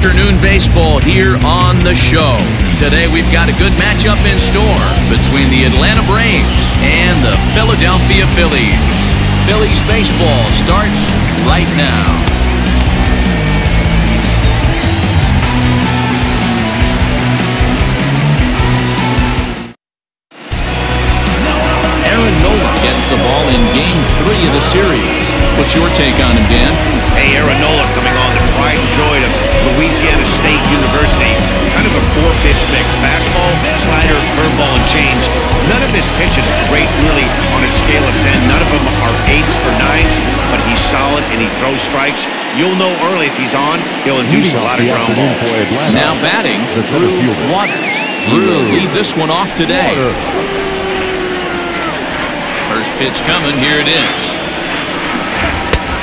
afternoon baseball here on the show. Today we've got a good matchup in store between the Atlanta Braves and the Philadelphia Phillies. Phillies baseball starts right now. Aaron Nola gets the ball in Game 3 of the series. What's your take on him, Dan? Hey, Aaron Nola coming on the pride and joy of Louisiana State University. Kind of a four-pitch mix. Fastball, slider, curveball, and change. None of his pitches are great, really, on a scale of 10. None of them are 8s or 9s, but he's solid and he throws strikes. You'll know early if he's on, he'll induce a lot of ground balls. Now batting, Drew Waters. He will lead this one off today. First pitch coming, here it is.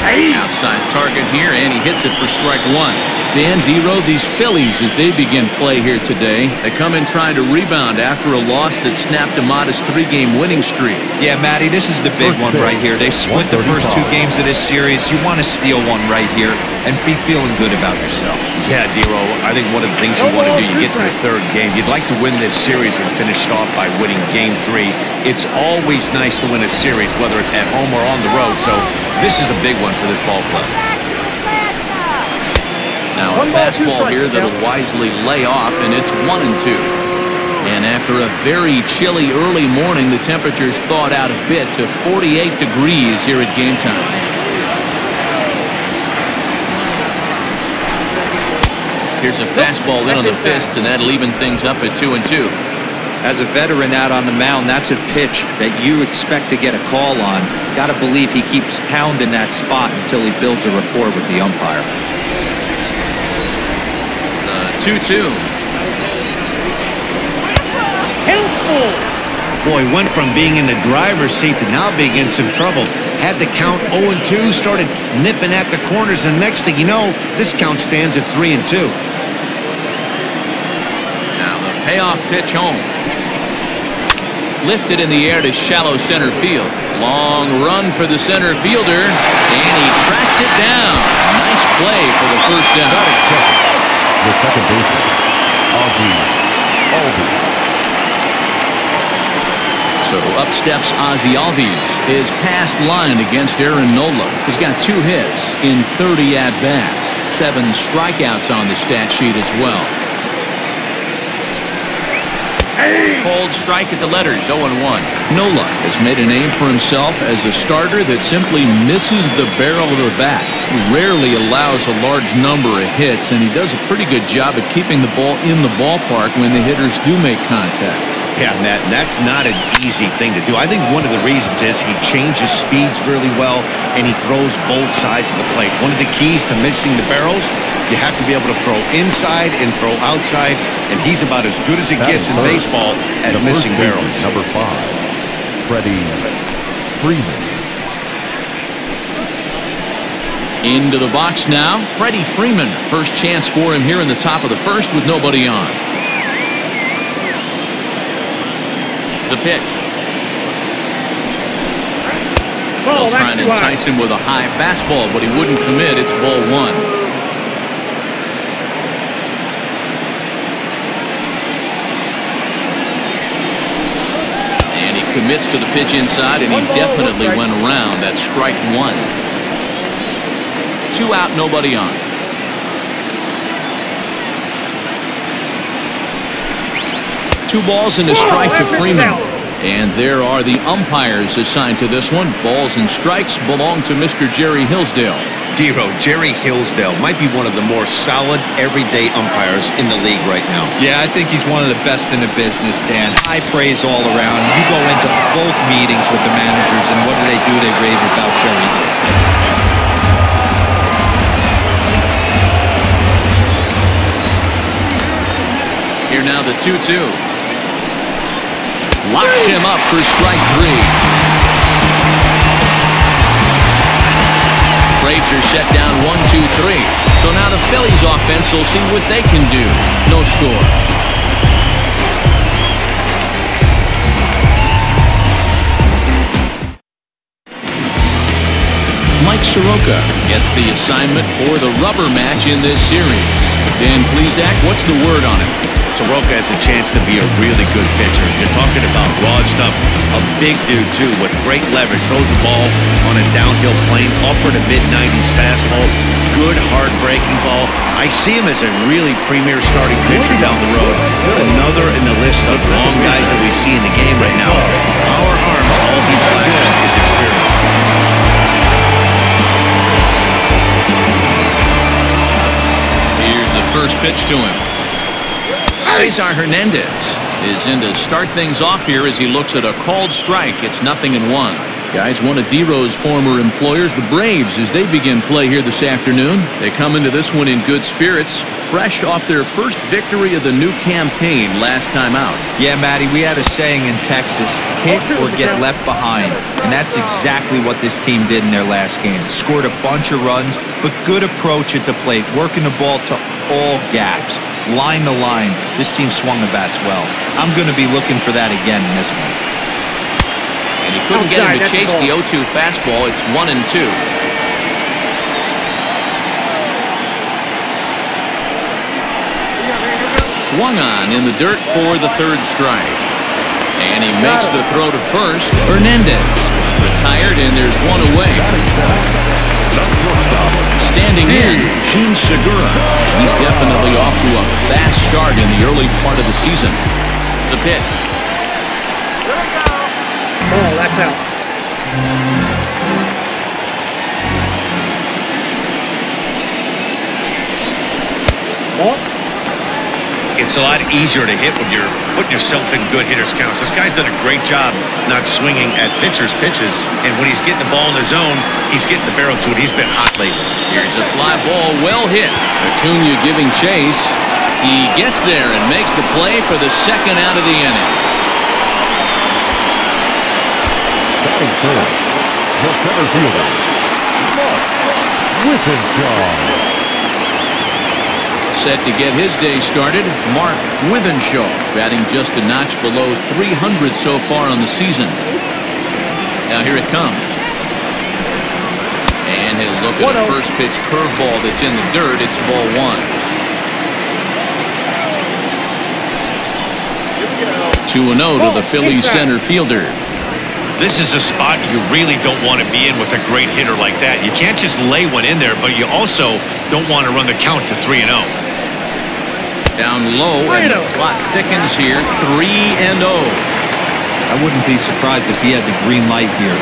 Outside target here, and he hits it for strike one. Dan, D-Row, these Phillies, as they begin play here today, they come in trying to rebound after a loss that snapped a modest 3-game winning streak. Yeah, Matty, this is the big one right here. They've split the first 2 games of this series. You want to steal one right here and be feeling good about yourself. Yeah, D-Row, I think one of the things you want to do, you get to the 3rd game, you'd like to win this series and finish it off by winning Game 3. It's always nice to win a series, whether it's at home or on the road, so this is a big one for this ball club. Now a fastball here that'll wisely lay off, and it's 1-2. And after a very chilly early morning, the temperatures thawed out a bit to 48 degrees here at game time. Here's a fastball in on the fists, and that'll even things up at 2-2. As a veteran out on the mound, that's a pitch that you expect to get a call on. Got to believe he keeps pounding that spot until he builds a rapport with the umpire. 2-2. Boy, went from being in the driver's seat to now being in some trouble. Had the count 0-2, started nipping at the corners, and next thing you know, this count stands at 3-2. Now the payoff pitch home. Lifted in the air to shallow center field. Long run for the center fielder, and he tracks it down. Nice play for the first down. The second baseman, Albies. So up steps Ozzie Albies. His past line against Aaron Nola. He's got 2 hits in 30 at-bats. 7 strikeouts on the stat sheet as well. Cold strike at the letters, 0-1. Nola has made a name for himself as a starter that simply misses the barrel of the bat. He rarely allows a large number of hits, and he does a pretty good job at keeping the ball in the ballpark when the hitters do make contact. Yeah, Matt, and that's not an easy thing to do. I think one of the reasons is he changes speeds really well, and he throws both sides of the plate. One of the keys to missing the barrels, you have to be able to throw inside and throw outside, and he's about as good as it gets in baseball at missing barrels. Number 5, Freddie Freeman. Into the box now, Freddie Freeman. First chance for him here in the top of the first with nobody on. The pitch. They'll try and entice him with a high fastball, but he wouldn't commit. It's ball 1. And he commits to the pitch inside, and he definitely went around. That's strike 1. 2 out, nobody on. Two balls and a strike to Freeman. And there are the umpires assigned to this one. Balls and strikes belong to Mr. Jerry Hillsdale. D-Row, Jerry Hillsdale might be one of the more solid, everyday umpires in the league right now. Yeah, I think he's one of the best in the business, Dan. High praise all around. You go into both meetings with the managers, and what do? They rave about Jerry Hillsdale. Here now the 2-2. Locks him up for strike 3. Braves are set down 1-2-3. So now the Phillies offense will see what they can do. No score. Mike Soroka gets the assignment for the rubber match in this series. Dan Plesac, what's the word on him? Soroka has a chance to be a really good pitcher. You're talking about raw stuff. A big dude, too, with great leverage. Throws the ball on a downhill plane, upper to mid-90s fastball. Good, hard-breaking ball. I see him as a really premier starting pitcher down the road. Another in the list of long guys that we see in the game right now. Power arms, all he's lacking is experience. Here's the first pitch to him. Cesar Hernandez is in to start things off here as he looks at a called strike. It's 0-1. Guys, one of D-Rose former employers, the Braves, as they begin play here this afternoon. They come into this one in good spirits, fresh off their first victory of the new campaign last time out. Yeah, Matty, we had a saying in Texas, hit or get left behind. And that's exactly what this team did in their last game. Scored a bunch of runs, but good approach at the plate, working the ball to all gaps. Line to line, this team swung the bats well. I'm going to be looking for that again in this one. And he couldn't get him to chase the 0-2 fastball. It's 1-2. Swung on in the dirt for the third strike. And he makes the throw to first. Hernandez retired, and there's one away. Standing in, Jean Segura. He's definitely off to a fast start in the early part of the season. The pitch. Oh, left out. It's a lot easier to hit when you're putting yourself in good hitters' counts. This guy's done a great job not swinging at pitchers' pitches, and when he's getting the ball in the zone, he's getting the barrel to it. He's been hot lately. Here's a fly ball, well hit. Acuna giving chase. He gets there and makes the play for the second out of the inning. Batting third, the center fielder, Mark Withenshaw. Set to get his day started, Mark Withenshaw, batting just a notch below 300 so far on the season. Now here it comes. And he'll look at the first pitch curveball that's in the dirt. It's ball one. 2-0 to the Phillies center fielder. This is a spot you really don't want to be in with a great hitter like that. You can't just lay one in there, but you also don't want to run the count to 3-0. Down low, and the clock thickens here. 3-0. I wouldn't be surprised if he had the green light here.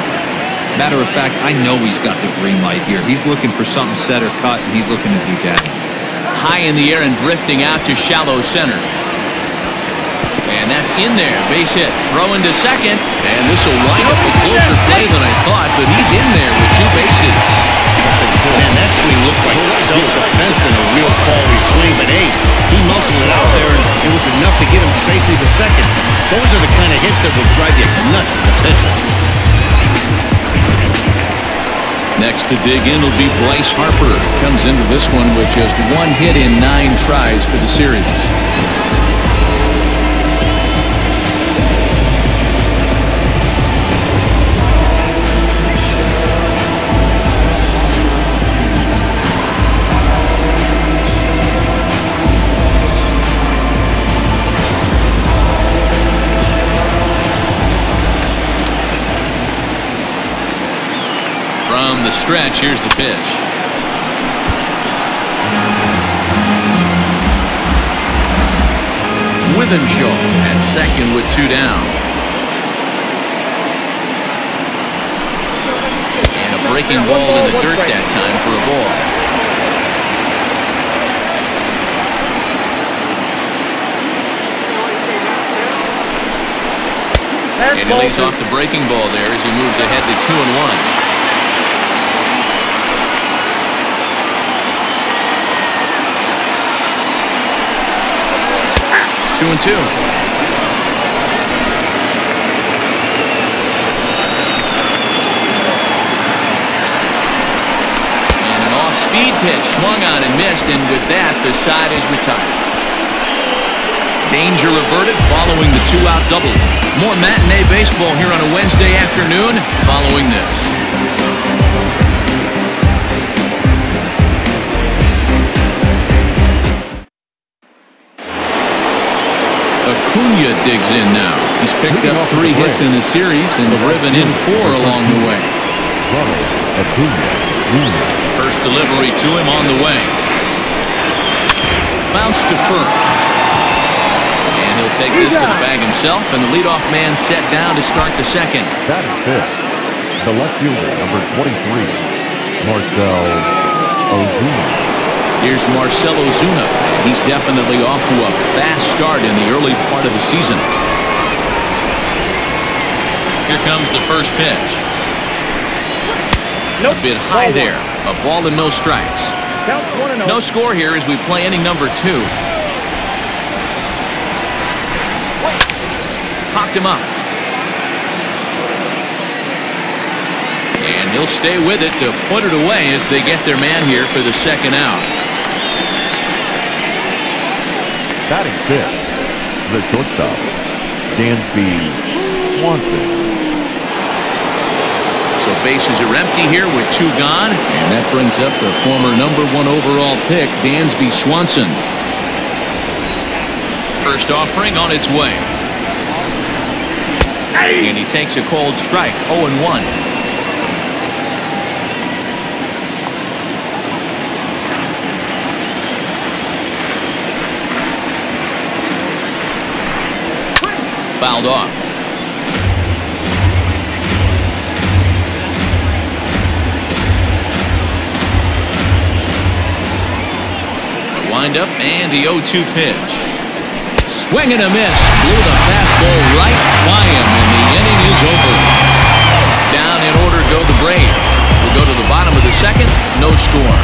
Matter of fact, I know he's got the green light here. He's looking for something set or cut, and he's looking to do that. High in the air and drifting out to shallow center. And that's in there. Base hit. Throw into second. And this will wind up a closer play than I thought, but he's in there with two bases. Man, that swing looked like self-defense than a real quality swing, but hey, he muscled it out there, and it was enough to get him safely to second. Those are the kind of hits that will drive you nuts as a pitcher. Next to dig in will be Bryce Harper. Comes into this one with just one hit in 9 tries for the series. From the stretch, here's the pitch. Withenshaw at second with 2 down. And a breaking ball in the dirt that time for a ball. And he lays off the breaking ball there as he moves ahead to 2-1. 2-2. And an off-speed pitch swung on and missed, and with that, the side is retired. Danger averted following the 2-out double. More matinee baseball here on a Wednesday afternoon following this. digs in now. He's picked up 3 hits in the series and driven in 4 along the way. First delivery to him on the way. Bounce to first. And he'll take this to the bag himself, and the leadoff man set down to start the second. That is it. The left fielder, number 23, Marcell Ozuna. Here's Marcell Ozuna, and he's definitely off to a fast start in the early part of the season. Here comes the first pitch. A bit high there. A ball and no strikes. No score here as we play inning number 2. Popped him up. And he'll stay with it to put it away as they get their man here for the second out. Batting fifth, the shortstop, Dansby Swanson. So bases are empty here with 2 gone, and that brings up the former number 1 overall pick, Dansby Swanson. First offering on its way. And he takes a cold strike, 0-1. Fouled off. The windup and the 0-2 pitch. Swing and a miss. Blew the fastball right by him, and the inning is over. Down in order go the Braves. We'll go to the bottom of the second. No score.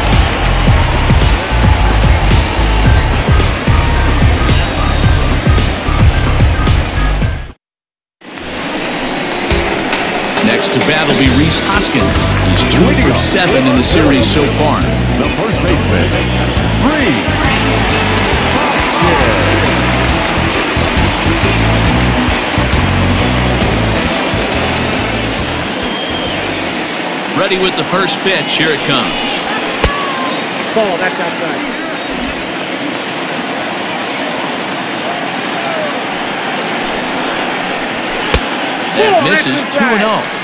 Next to bat will be Rhys Hoskins. He's 2 for 7 in the series so far. The first baseman, Rhys Hoskins. Ready with the first pitch. Here it comes. Ball, that's outside. That misses. 2-0.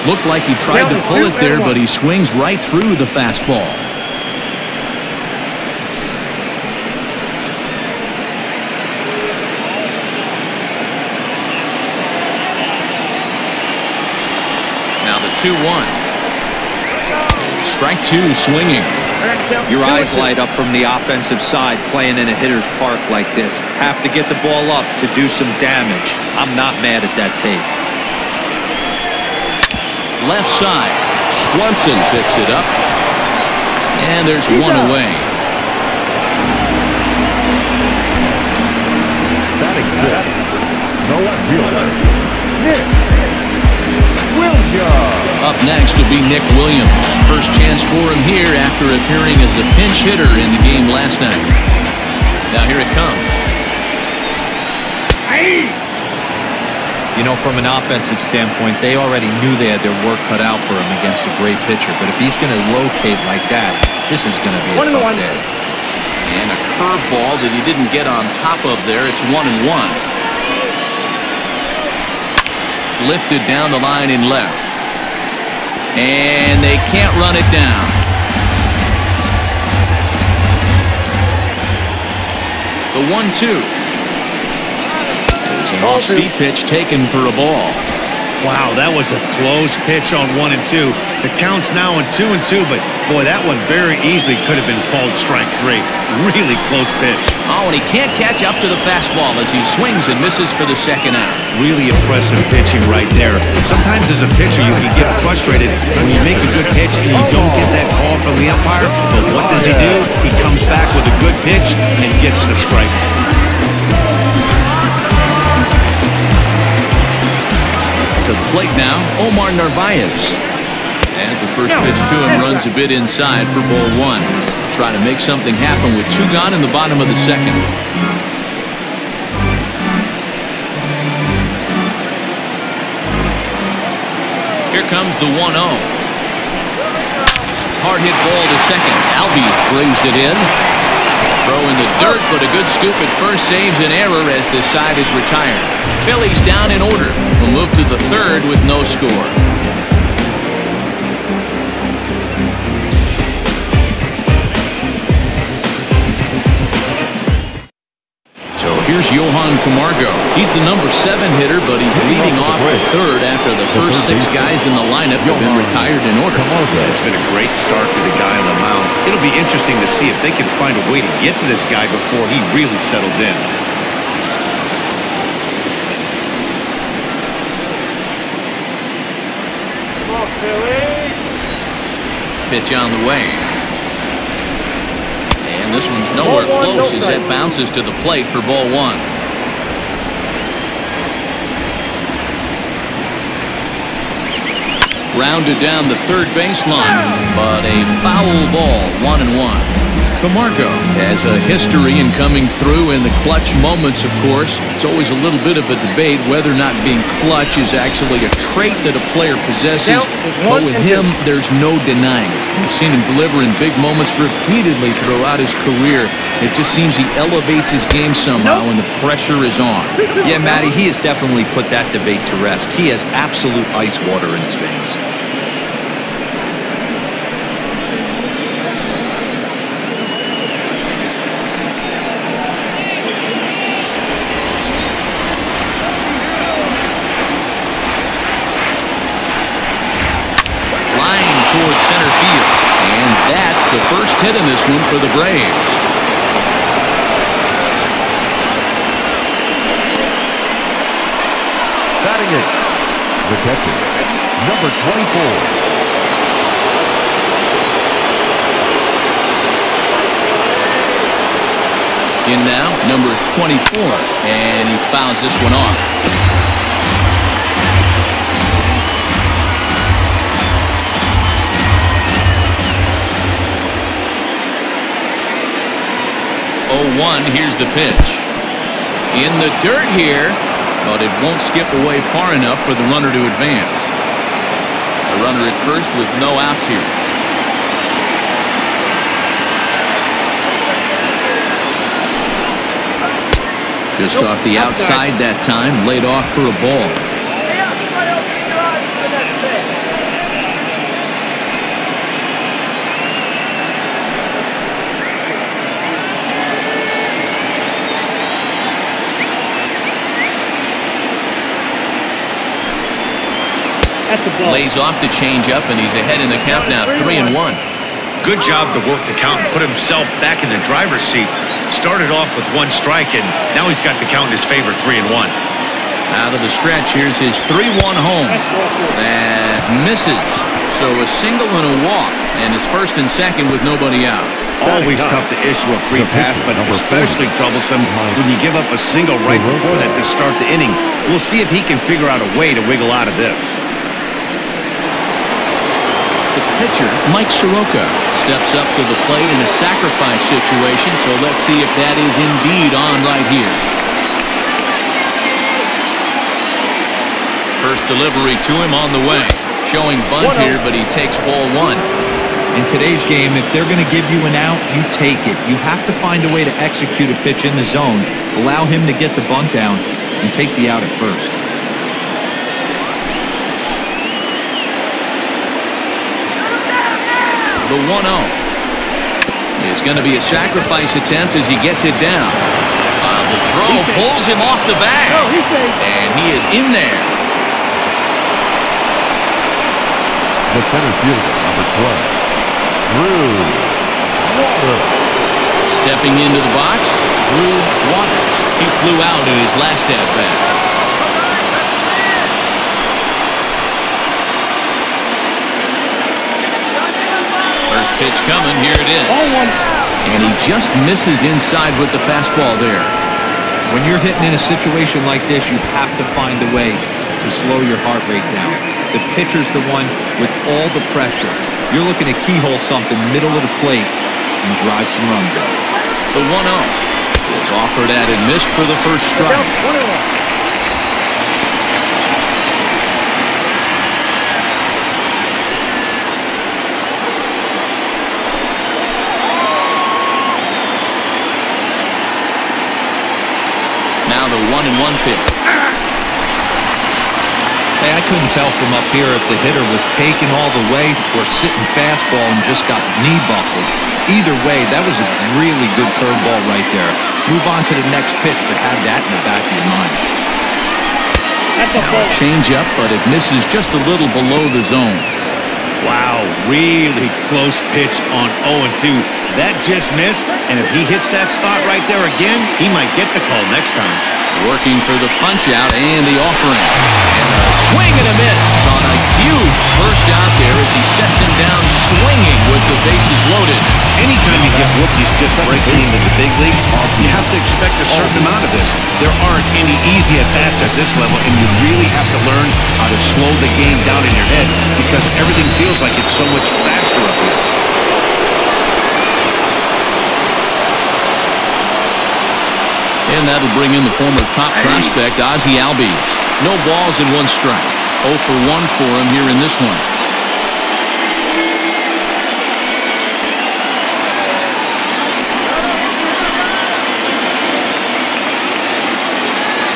Looked like he tried to pull it there, but he swings right through the fastball. Now the 2-1. Strike 2 swinging. Your eyes light up from the offensive side playing in a hitter's park like this. Have to get the ball up to do some damage. I'm not mad at that tape. Left side. Swanson picks it up. And there's 1 away. Batting fifth, the left fielder, Nick Williams. Up next will be Nick Williams. First chance for him here after appearing as a pinch hitter in the game last night. Now here it comes. You know, from an offensive standpoint, they already knew they had their work cut out for him against a great pitcher. But if he's going to locate like that, this is going to be a tough day. And a curveball that he didn't get on top of there. It's 1-1. Lifted down the line in left. And they can't run it down. The 1-2. An off-speed pitch taken for a ball. Wow, that was a close pitch on 1 and 2. The count's now on 2 and 2, but boy, that one very easily could have been called strike 3. Really close pitch. Oh, and he can't catch up to the fastball as he swings and misses for the second out. Really impressive pitching right there. Sometimes as a pitcher you can get frustrated when you make a good pitch and you don't get that call from the umpire. But what does he do? He comes back with a good pitch and gets the strike. To the plate now, Omar Narvaez. As the first pitch to him runs a bit inside for ball 1. Try to make something happen with 2 gone in the bottom of the second. Here comes the 1-0. Hard hit ball to second. Albies brings it in. Throw in the dirt, but a good scoop at first saves an error as the side is retired. Phillies down in order. We'll move to the third with no score. Here's Johan Camargo. He's the number 7 hitter, but he's leading off the third after the first 6 guys in the lineup have been retired in order. It's been a great start to the guy on the mound. It'll be interesting to see if they can find a way to get to this guy before he really settles in. Come on, Philly. Pitch on the way. And this one's nowhere close as that bounces to the plate for ball 1. Rounded down the third baseline, but a foul ball, 1-1. Camargo has a history in coming through in the clutch moments, of course. It's always a little bit of a debate whether or not being clutch is actually a trait that a player possesses. But with him, there's no denying it. We've seen him deliver in big moments repeatedly throughout his career. It just seems he elevates his game somehow when the pressure is on. Yeah, Matty, he has definitely put that debate to rest. He has absolute ice water in his veins. Towards center field, and that's the first hit in this one for the Braves. Batting it, the catcher, number 24. In now, number 24, and he fouls this one off. 0-1, here's the pitch. In the dirt here, but it won't skip away far enough for the runner to advance. A runner at first with no outs here. Just off the outside that time, laid off for a ball. Lays off the changeup, and he's ahead in the count now, 3-1. Good job to work the count and put himself back in the driver's seat. Started off with 1 strike, and now he's got the count in his favor, 3-1. Out of the stretch, here's his 3-1 home. That misses. So a single and a walk, and it's first and second with nobody out. Always tough to issue a free pass, but especially troublesome when you give up a single right before that to start the inning. We'll see if he can figure out a way to wiggle out of this. The pitcher, Mike Soroka, steps up to the plate in a sacrifice situation, so let's see if that is indeed on right here. First delivery to him on the way. Showing bunt here, but he takes ball 1. In today's game, if they're going to give you an out, you take it. You have to find a way to execute a pitch in the zone, allow him to get the bunt down, and take the out at first. The 1-0 is going to be a sacrifice attempt as he gets it down. The throw pulls him off the bag, and he is in there. The center fielder, number 12, Drew Waters. Stepping into the box, Drew Waters. He flew out in his last at-bat. First pitch coming, here it is. And he just misses inside with the fastball there. When you're hitting in a situation like this, you have to find a way to slow your heart rate down. The pitcher's the one with all the pressure. You're looking to keyhole something middle of the plate and drive some runs out. The 1-0 is offered at and missed for the first strike. 1-1 pitch. Hey, I couldn't tell from up here if the hitter was taking all the way or sitting fastball and just got knee buckled. Either way, that was a really good curveball right there. Move on to the next pitch, but have that in the back of your mind. Now a change up, but it misses just a little below the zone. Wow, really close pitch on 0-2. That just missed, and if he hits that spot right there again, he might get the call next time. Working for the punch-out and the offering. And a swing and a miss on a huge first out there as he sets him down swinging with the bases loaded. Anytime you get rookies just breaking into the big leagues, you have to expect a certain amount of this. There aren't any easy at-bats at this level, and you really have to learn how to slow the game down in your head because everything feels like it's so much faster up here. And that'll bring in the former top prospect, Ozzie Albies. No balls and 1 strike. 0 for 1 for him here in this one.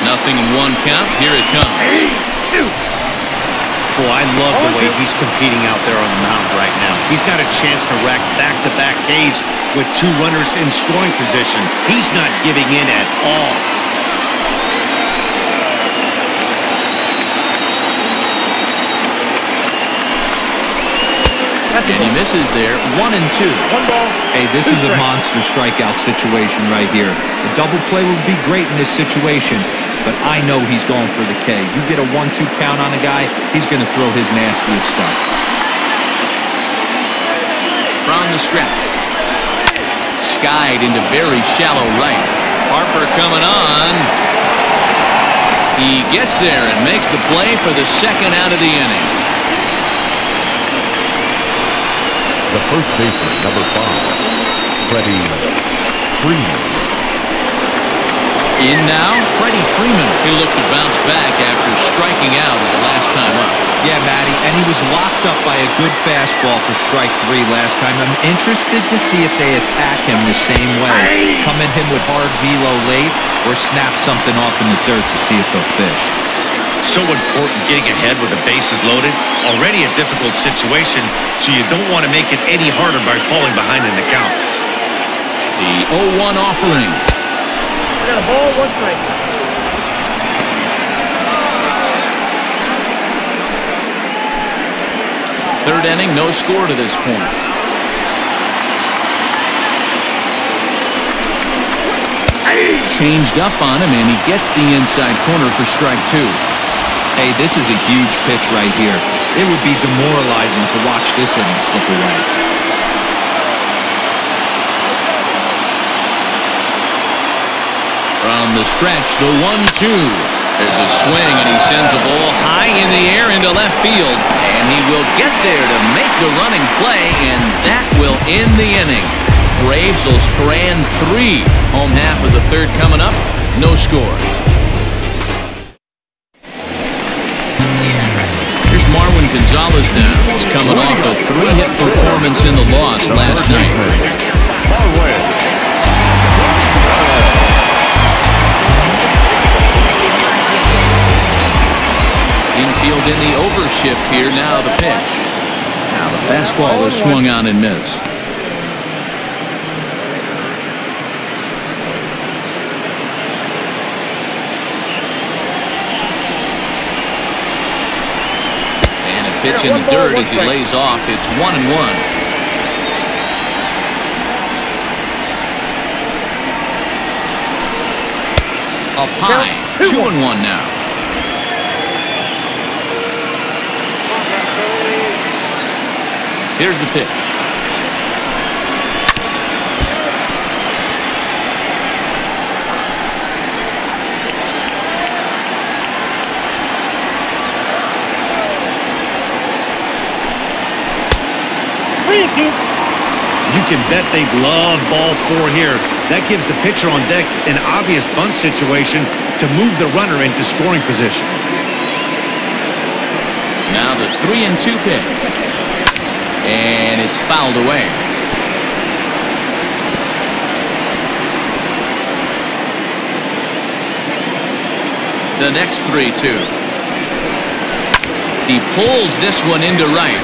Nothing in 1 count. Here it comes. Boy, I love the way he's competing out there on the mound right now. He's got a chance to rack back-to-back Ks with 2 runners in scoring position. He's not giving in at all. And he misses there. 1-2. Hey, this is a monster strikeout situation right here. A double play would be great in this situation, but I know he's going for the K. You get a 1-2 count on a guy, he's going to throw his nastiest stuff. From the stretch. Skied into very shallow right. Harper coming on. He gets there and makes the play for the 2nd out of the inning. The first baseman, number 5, Freddie Freeman. In now, Freddie Freeman. He'll look to bounce back after striking out his last time up. Yeah, Matty, and he was locked up by a good fastball for strike 3 last time. I'm interested to see if they attack him the same way. Come at him with hard velo late or snap something off in the dirt to see if they'll fish. So important getting ahead with the bases loaded. Already a difficult situation, so you don't want to make it any harder by falling behind in the count. The 0-1 offering. I got a ball, 1 strike. 3rd inning, no score to this point. Changed up on him, and he gets the inside corner for strike 2. Hey, this is a huge pitch right here. It would be demoralizing to watch this inning slip away. From the stretch, the 1-2. There's a swing, and he sends a ball high in the air into left field. And he will get there to make the running play, and that will end the inning. Braves will strand 3. Home half of the 3rd coming up. No score. Here's Marwin Gonzalez now. He's coming off a 3-hit performance in the loss last night. Infield in the overshift here. Now the pitch. Now the fastball is swung on and missed. And a pitch in the dirt as he lays off. It's 1-1. Up high. 2-1 now. Here's the pitch. You can bet they love ball 4 here. That gives the pitcher on deck an obvious bunt situation to move the runner into scoring position. Now the 3-2 pitch. And it's fouled away. The next 3-2. He pulls this one into right.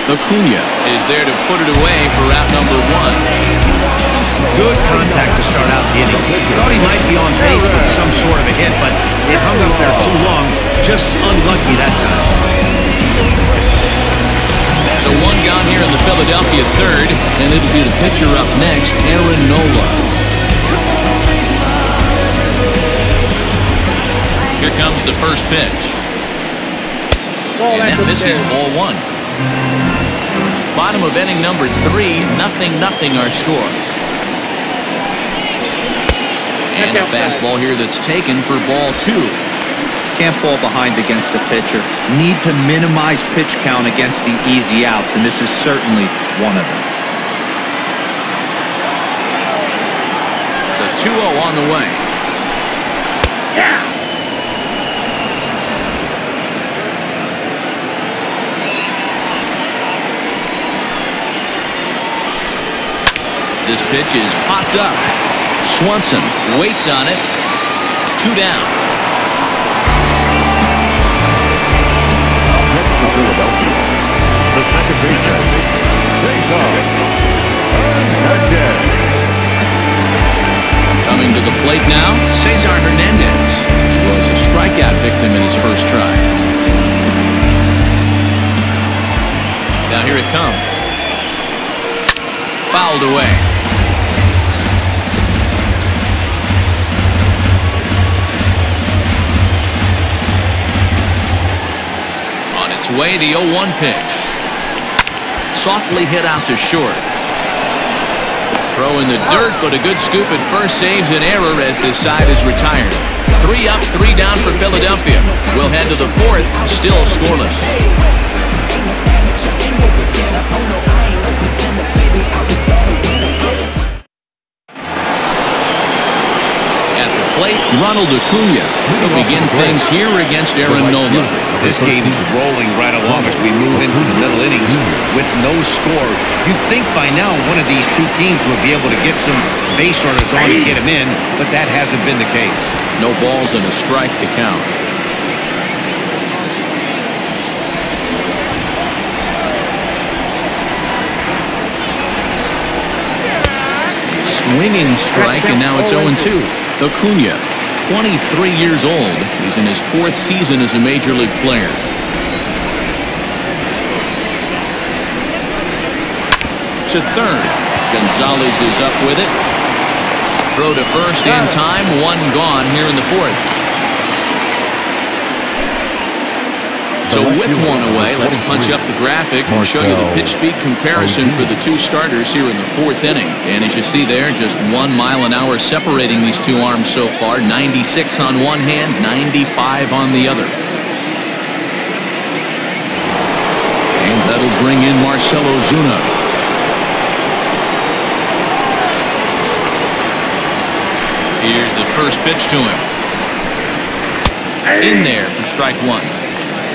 Acuna is there to put it away for out number 1. Good contact to start out the inning. Thought he might be on base with some sort of a hit, but it hung up there too long. Just unlucky that time. So one gone here in the Philadelphia third, and it'll be the pitcher up next, Aaron Nola. Here comes the first pitch. And that misses, ball 1. Bottom of inning number 3, 0-0 our score. And a fastball here that's taken for ball 2. Can't fall behind against the pitcher. Need to minimize pitch count against the easy outs, and this is certainly one of them. The 2-0 on the way. Yeah. This pitch is popped up. Swanson waits on it. 2 down. Next to Philadelphia, the second baseman, Cesar Hernandez. Coming to the plate now, Cesar Hernandez. He was a strikeout victim in his first try. Now here it comes. Fouled away. Way the 0-1 pitch. Softly hit out to short. Throw in the dirt, but a good scoop at first saves an error as this side is retired. 3 up, 3 down for Philadelphia. We'll head to the 4th, still scoreless. At the plate, Ronald Acuna will begin things here against Aaron Nola. This game's rolling right along as we move into the middle innings with no score. You'd think by now one of these two teams would be able to get some base runners on and get them in, but that hasn't been the case. No balls and a strike to count. Swinging strike, and now it's 0-2. Acuna, 23 years old. He's in his 4th season as a major league player. To third. Gonzalez is up with it. Throw to first in time. 1 gone here in the 4th. So with 1 away, let's punch up the graphic and show you the pitch speed comparison for the 2 starters here in the 4th inning. And as you see there, just 1 mile an hour separating these 2 arms so far. 96 on one hand, 95 on the other. And that'll bring in Marcell Ozuna. Here's the first pitch to him. In there for strike 1.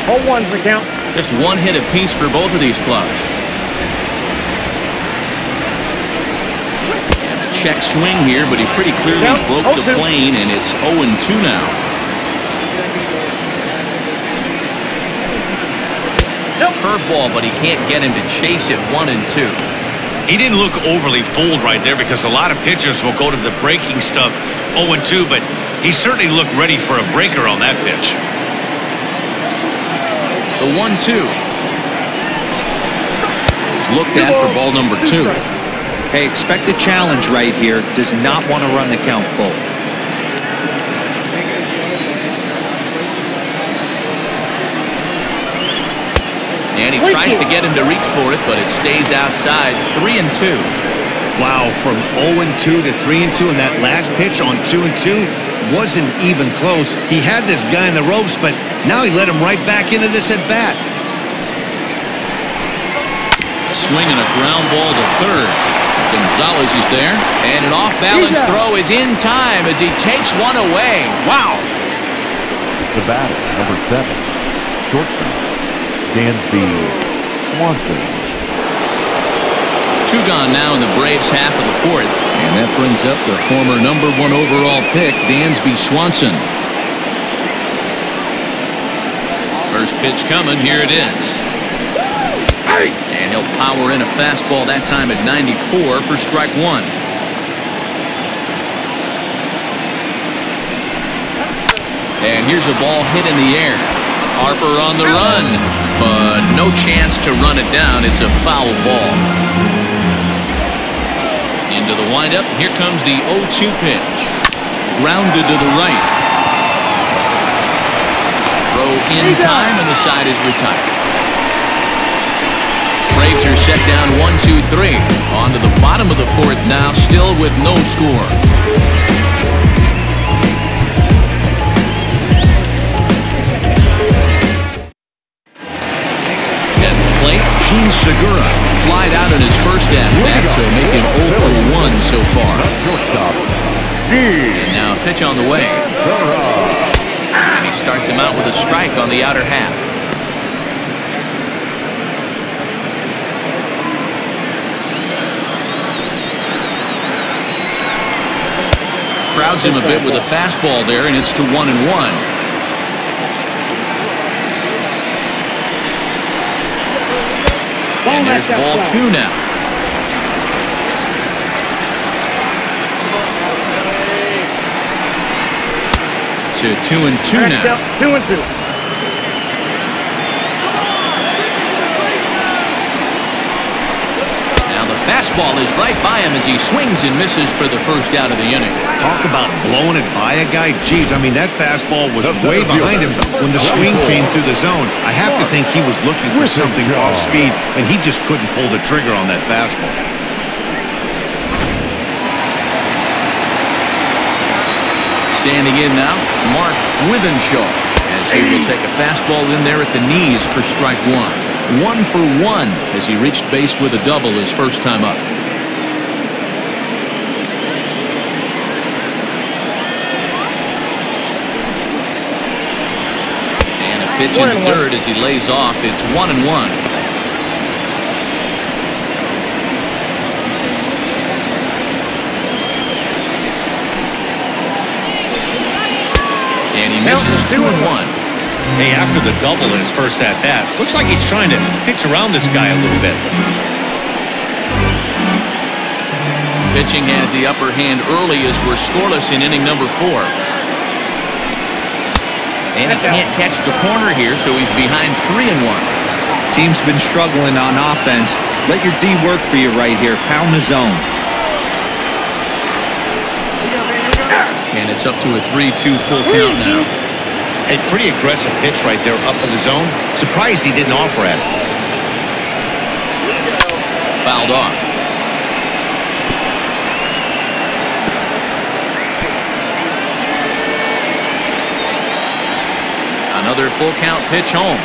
0-1's the count. Just 1 hit apiece for both of these clubs. And a check swing here, but he pretty clearly broke the plane, and it's 0-2 now. Curveball, but he can't get him to chase it. 1-2. He didn't look overly fooled right there because a lot of pitchers will go to the breaking stuff 0-2, but he certainly looked ready for a breaker on that pitch. The 1-2. He's looked at for ball number 2. Hey, expect a challenge right here. Does not want to run the count full. And he tries to get him to reach for it, but it stays outside. 3-2. Wow, from 0-2 to 3-2, and that last pitch on 2-2 wasn't even close. He had this guy in the ropes, but now he let him right back into this at bat. Swinging a ground ball to third. Gonzalez is there, and an off-balance throw is in time as he takes 1 away. Wow. The batter, number 7, shortstop, Dansby Swanson. 2 gone now in the Braves' half of the 4th. And that brings up the former #1 overall pick, Dansby Swanson. First pitch coming. Here it is. And he'll power in a fastball that time at 94 for strike one. And here's a ball hit in the air. Harper on the run, but no chance to run it down. It's a foul ball. Into the windup. Here comes the 0-2 pitch. Grounded to the right. Throw in time, and the side is retired. Braves are set down 1-2-3. On to the bottom of the fourth now, still with no score. At the plate, Gene Segura flied out in his first at-bat, so making 0 for 1 so far. And now a pitch on the way. And he starts him out with a strike on the outer half. Crowds him a bit with a fastball there, and it's to 1-1. And there's ball 2 now. To 2-2 now. 2-2. Fastball is right by him as he swings and misses for the first out of the inning. Talk about blowing it by a guy. Geez, I mean, that fastball was way behind him when the swing came through the zone. I have to think he was looking for something off speed, and he just couldn't pull the trigger on that fastball. Standing in now, Mark Withenshaw, as he will take a fastball in there at the knees for strike one. 1 for 1 as he reached base with a double his first time up. And a pitch in the third as he lays off. It's 1-1. And he misses 2-1. Hey, after the double in his first at-bat, looks like he's trying to pitch around this guy a little bit. Pitching has the upper hand early as we're scoreless in inning number 4. And he can't catch the corner here, so he's behind 3-1. Team's been struggling on offense. Let your D work for you right here. Pound the zone. And it's up to a 3-2 full count now. A pretty aggressive pitch right there up in the zone. Surprised he didn't offer at it. Fouled off. Another full count pitch home.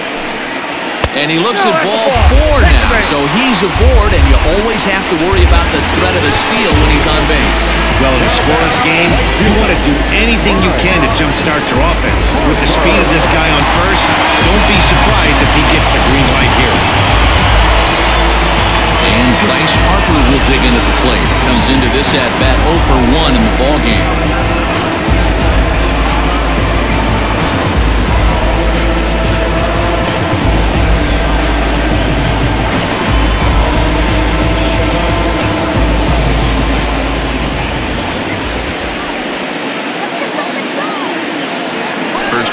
And he looks at ball 4 now. So he's aboard, and you always have to worry about the threat of a steal when he's on base. Well, in a scoreless game, you want to do anything you can to jumpstart your offense. With the speed of this guy on first, don't be surprised if he gets the green light here. And Bryce Harper will dig into the plate. Comes into this at-bat 0 for 1 in the ballgame.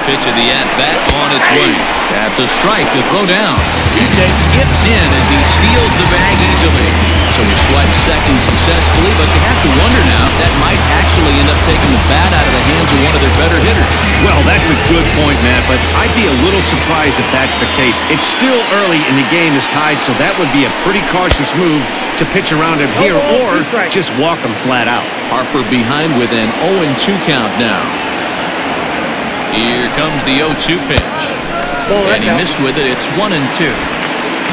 Pitch of the at-bat on its way. That's a strike to throw down. He skips in as he steals the bag easily. So he swipes second successfully, but you have to wonder now if that might actually end up taking the bat out of the hands of one of their better hitters. Well, that's a good point, Matt, but I'd be a little surprised if that's the case. It's still early and the game is tied, so that would be a pretty cautious move to pitch around him here or just walk him flat out. Harper behind with an 0-2 count now. Here comes the 0-2 pitch. And he missed with it. It's 1-2.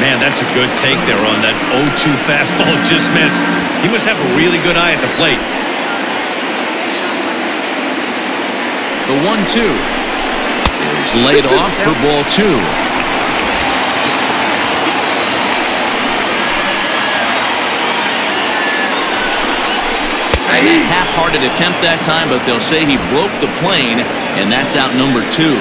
Man, that's a good take there on that 0-2 fastball. Just missed. He must have a really good eye at the plate. The 1-2 is laid off for ball 2. A half-hearted attempt that time, but they'll say he broke the plane, and that's out number 2.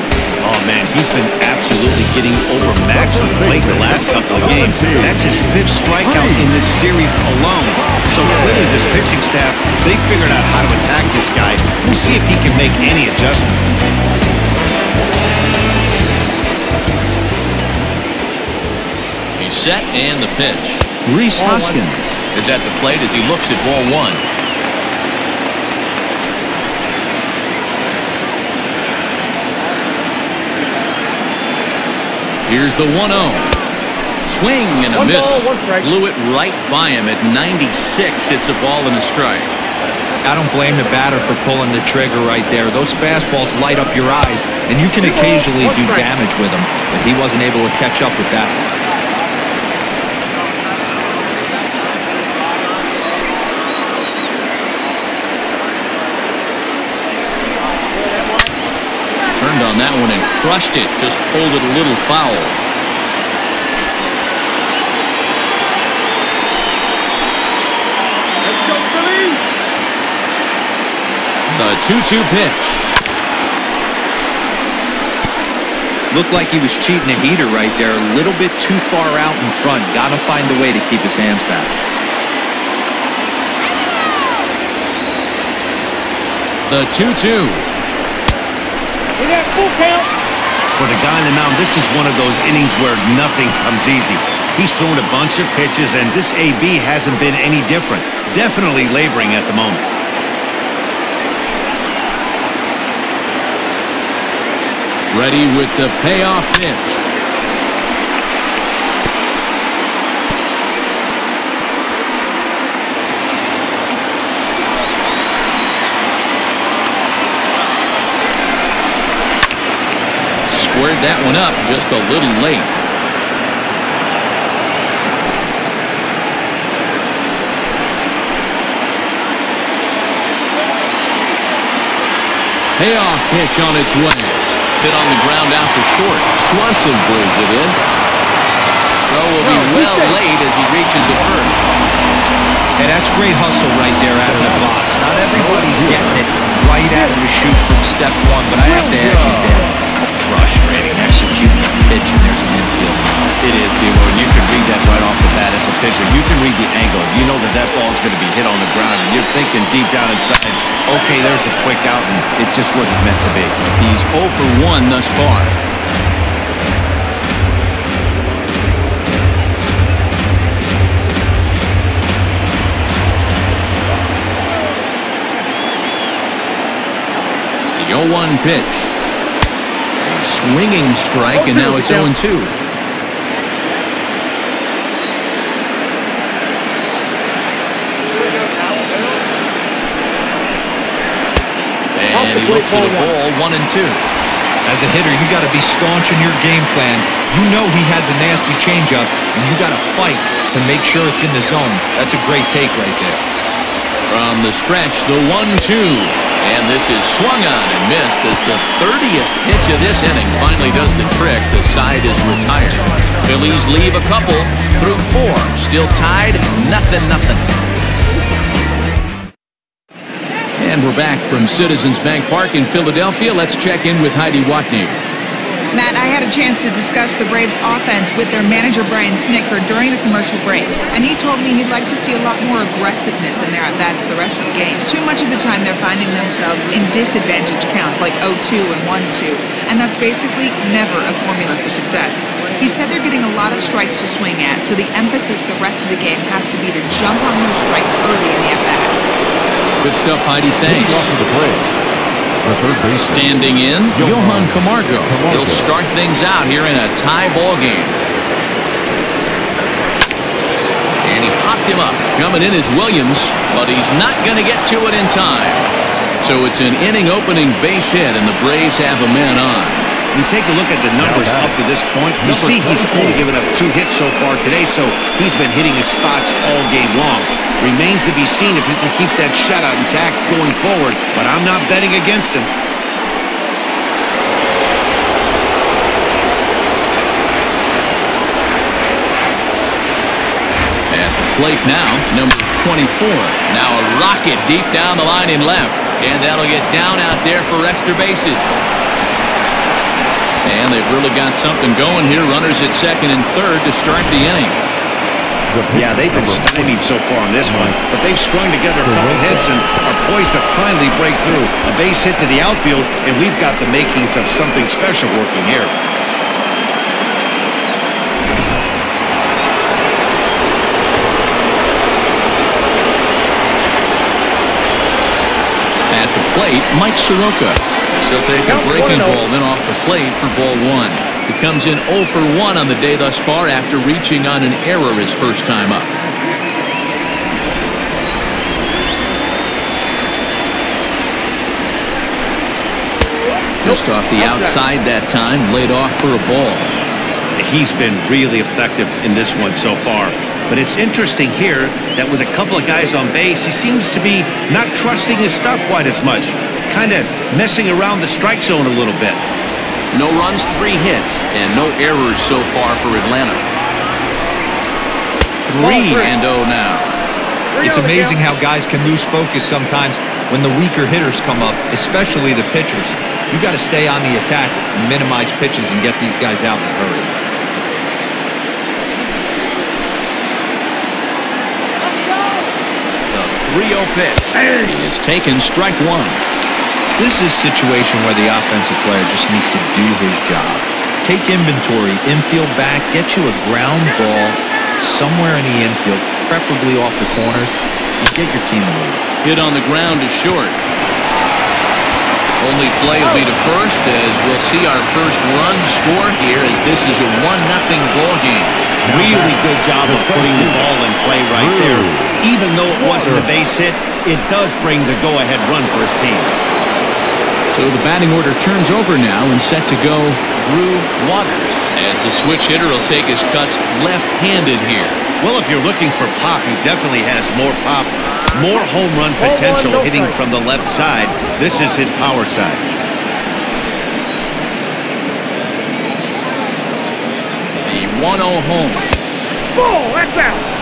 Oh, man, he's been absolutely getting overmatched on the plate the last couple of games. That's his 5th strikeout in this series alone. So clearly this pitching staff, they figured out how to attack this guy. We'll see if he can make any adjustments. He's set and the pitch. Rhys Hoskins is at the plate as he looks at ball 1. Here's the 1-0. Swing and a miss. Blew it right by him at 96. It's a ball and a strike. I don't blame the batter for pulling the trigger right there. Those fastballs light up your eyes, and you can occasionally do damage with them, but he wasn't able to catch up with that. Turned on that one and crushed it. Just pulled it a little foul. The 2-2 pitch. Looked like he was cheating a heater right there. A little bit too far out in front. Got to find a way to keep his hands back. The 2-2. Full count. For the guy on the mound, this is one of those innings where nothing comes easy. He's thrown a bunch of pitches, and this AB hasn't been any different. Definitely laboring at the moment. Ready with the payoff pitch. Squared that one up just a little late. Payoff pitch on its way. Hit on the ground out to short. Swanson brings it in. Throw will be well late as he reaches it first. Hey, that's great hustle right there out of the box. Not everybody's getting it right out of the chute from step 1, but I have to ask you, Dan, frustrating executing a pitch and there's an infield. It is, Dilo, and you can read that right off the bat as a pitcher. You can read the angle. You know that that ball is going to be hit on the ground, and you're thinking deep down inside, okay, there's a quick out, and it just wasn't meant to be. He's 0 for 1 thus far. The 0-1 pitch. A swinging strike, and now it's 0-2. And he looks for the ball, 1-2. As a hitter, you got to be staunch in your game plan. You know he has a nasty changeup, and you got to fight to make sure it's in the zone. That's a great take right there. From the stretch, the 1-2. And this is swung on and missed as the 30th pitch of this inning finally does the trick. The side is retired. Phillies leave a couple through 4. Still tied, 0-0. And we're back from Citizens Bank Park in Philadelphia. Let's check in with Heidi Watney. Matt, I had a chance to discuss the Braves' offense with their manager, Brian Snitker, during the commercial break, and he told me he'd like to see a lot more aggressiveness in their at-bats the rest of the game. Too much of the time they're finding themselves in disadvantage counts like 0-2 and 1-2, and that's basically never a formula for success. He said they're getting a lot of strikes to swing at, so the emphasis the rest of the game has to be to jump on those strikes early in the at-bat. Good stuff, Heidi. Thanks. Standing in, Johan Camargo. He'll start things out here in a tie ball game. And he popped him up. Coming in is Williams, but he's not going to get to it in time. So it's an inning-opening base hit, and the Braves have a man on. You take a look at the numbers up to this point. You see he's only given up 2 hits so far today, so he's been hitting his spots all game long. Remains to be seen if he can keep that shutout intact going forward, but I'm not betting against him. At the plate now, number 24. Now a rocket deep down the line in left, and that'll get down out there for extra bases. And they've really got something going here. Runners at second and third to start the inning. Yeah, they've been stymied so far on this one, but they've strung together a couple hits and are poised to finally break through. A base hit to the outfield, and we've got the makings of something special working here. At the plate, Mike Soroka. He'll take a breaking ball then off the plate for ball one. He comes in 0 for 1 on the day thus far after reaching on an error his first time up. Just off the outside that time, laid off for a ball. He's been really effective in this one so far. But it's interesting here that with a couple of guys on base, he seems to be not trusting his stuff quite as much. Kind of messing around the strike zone a little bit. No runs, 3 hits, and no errors so far for Atlanta. 3-0 now. It's amazing how guys can lose focus sometimes when the weaker hitters come up, especially the pitchers. You got to stay on the attack and minimize pitches and get these guys out in a hurry. The 3-0 pitch is taken, strike one. This is a situation where the offensive player just needs to do his job. Take inventory, infield back, get you a ground ball somewhere in the infield, preferably off the corners, and get your team a lead. Hit on the ground is short. Only play will be to first as we'll see our first run score here as this is a 1-0 ball game. Really good job of putting the ball in play right there. Even though it wasn't a base hit, it does bring the go-ahead run for his team. So the batting order turns over now and set to go Drew Waters as the switch hitter will take his cuts left-handed here. Well, if you're looking for pop, he definitely has more pop, more home run potential hitting from the left side. This is his power side. The 1-0 home. Ball, that's out.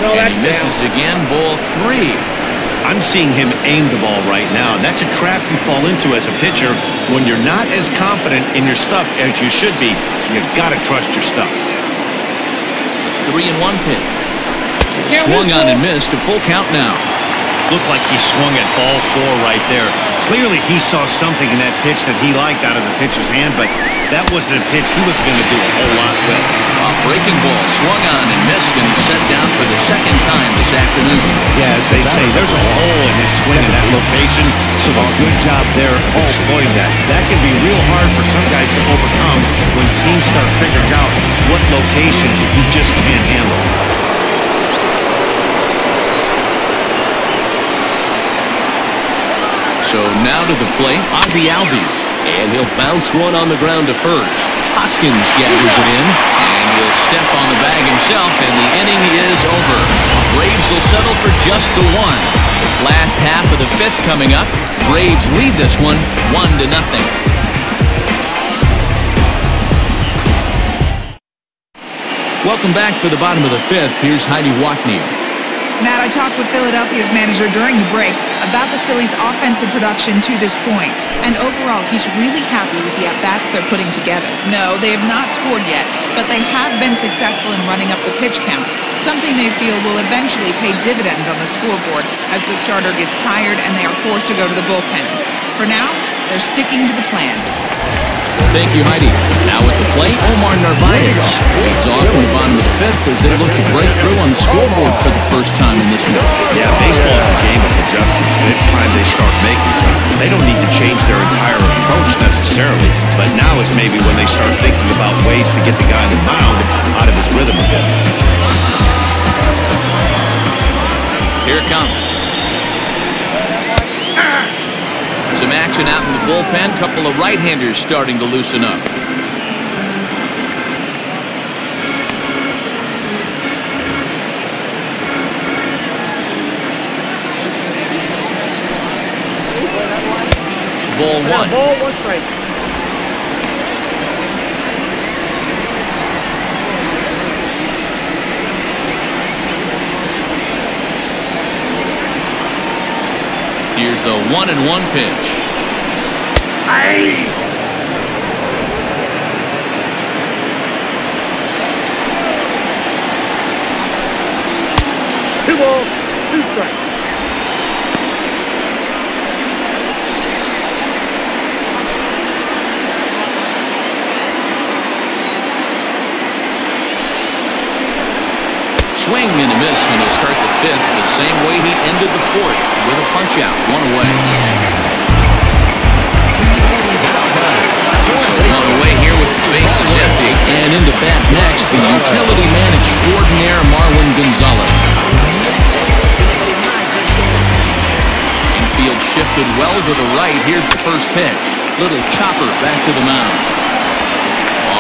And he misses again, ball 3. I'm seeing him aim the ball right now. That's a trap you fall into as a pitcher when you're not as confident in your stuff as you should be. You've got to trust your stuff. 3-1 pitch. Swung on and missed, a full count now. Looked like he swung at ball 4 right there. Clearly he saw something in that pitch that he liked out of the pitcher's hand, but that wasn't a pitch he was going to do a whole lot with. A breaking ball swung on and missed, and he's set down for the second time this afternoon. Yeah, as they say, there's a hole in his swing in that location, so a good job there of exploiting that. That can be real hard for some guys to overcome when teams start figuring out what locations you just can't handle. So now to the plate, Ozzie Albies, and he'll bounce one on the ground to first. Hoskins gathers it in, and he'll step on the bag himself, and the inning is over. Braves will settle for just the 1. Last half of the 5th coming up. Braves lead this one 1-0. Welcome back for the bottom of the 5th. Here's Heidi Watney. Matt, I talked with Philadelphia's manager during the break about the Phillies' offensive production to this point. And overall, he's really happy with the at-bats they're putting together. No, they have not scored yet, but they have been successful in running up the pitch count, something they feel will eventually pay dividends on the scoreboard as the starter gets tired and they are forced to go to the bullpen. For now, they're sticking to the plan. Thank you, Heidi. Now at the plate, Omar Narvaez leads off in the bottom of the 5th as they look to break through on the scoreboard for the first time in this one. Yeah, baseball is a game of adjustments, and it's time they start making some. They don't need to change their entire approach necessarily, but now is maybe when they start thinking about ways to get the guy on the mound out of his rhythm a bit. Here it comes. Some action out in the bullpen. Couple of right-handers starting to loosen up. ball one. Ball, 1 strike. Here's the 1-1 pitch. Aye. 2 balls, 2 strikes. Swing and a miss, and he'll start the 5th the same way he ended the 4th with a punch-out, 1 away. So 1 away here with the bases empty. And into bat next, the utility man extraordinaire Marwin Gonzalez. Infield shifted well to the right. Here's the first pitch. Little chopper back to the mound.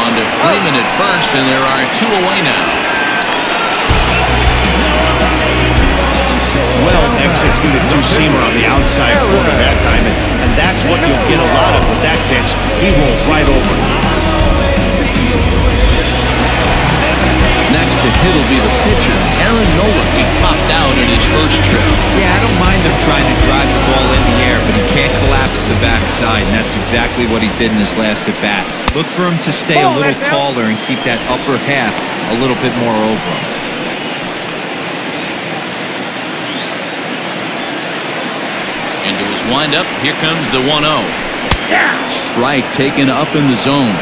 On to Freeman at first, and there are 2 away now. Well executed two-seamer on the outside corner that time, and that's what you'll get a lot of with that pitch. He rolls right over. Next to hit will be the pitcher, Aaron Nola. He topped out in his first trip. Yeah, I don't mind him trying to drive the ball in the air, but he can't collapse the backside, and that's exactly what he did in his last at-bat. Look for him to stay a little taller and keep that upper half a little bit more over him. Into his windup, here comes the 1-0. Strike taken up in the zone.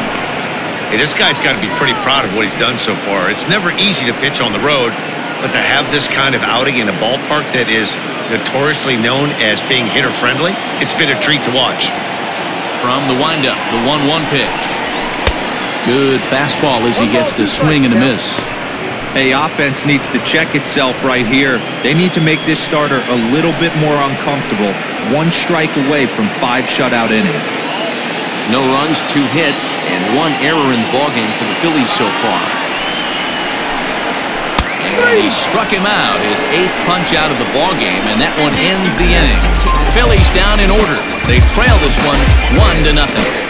Hey, this guy's got to be pretty proud of what he's done so far. It's never easy to pitch on the road, but to have this kind of outing in a ballpark that is notoriously known as being hitter-friendly, it's been a treat to watch. From the windup, the 1-1 pitch. Good fastball as he gets the swing and a miss. Hey, offense needs to check itself right here. They need to make this starter a little bit more uncomfortable. 1 strike away from 5 shutout innings. No runs, 2 hits, and 1 error in the ballgame for the Phillies so far. And he struck him out, his 8th punch out of the ballgame, and that one ends the inning. Phillies down in order. They trail this one 1-0.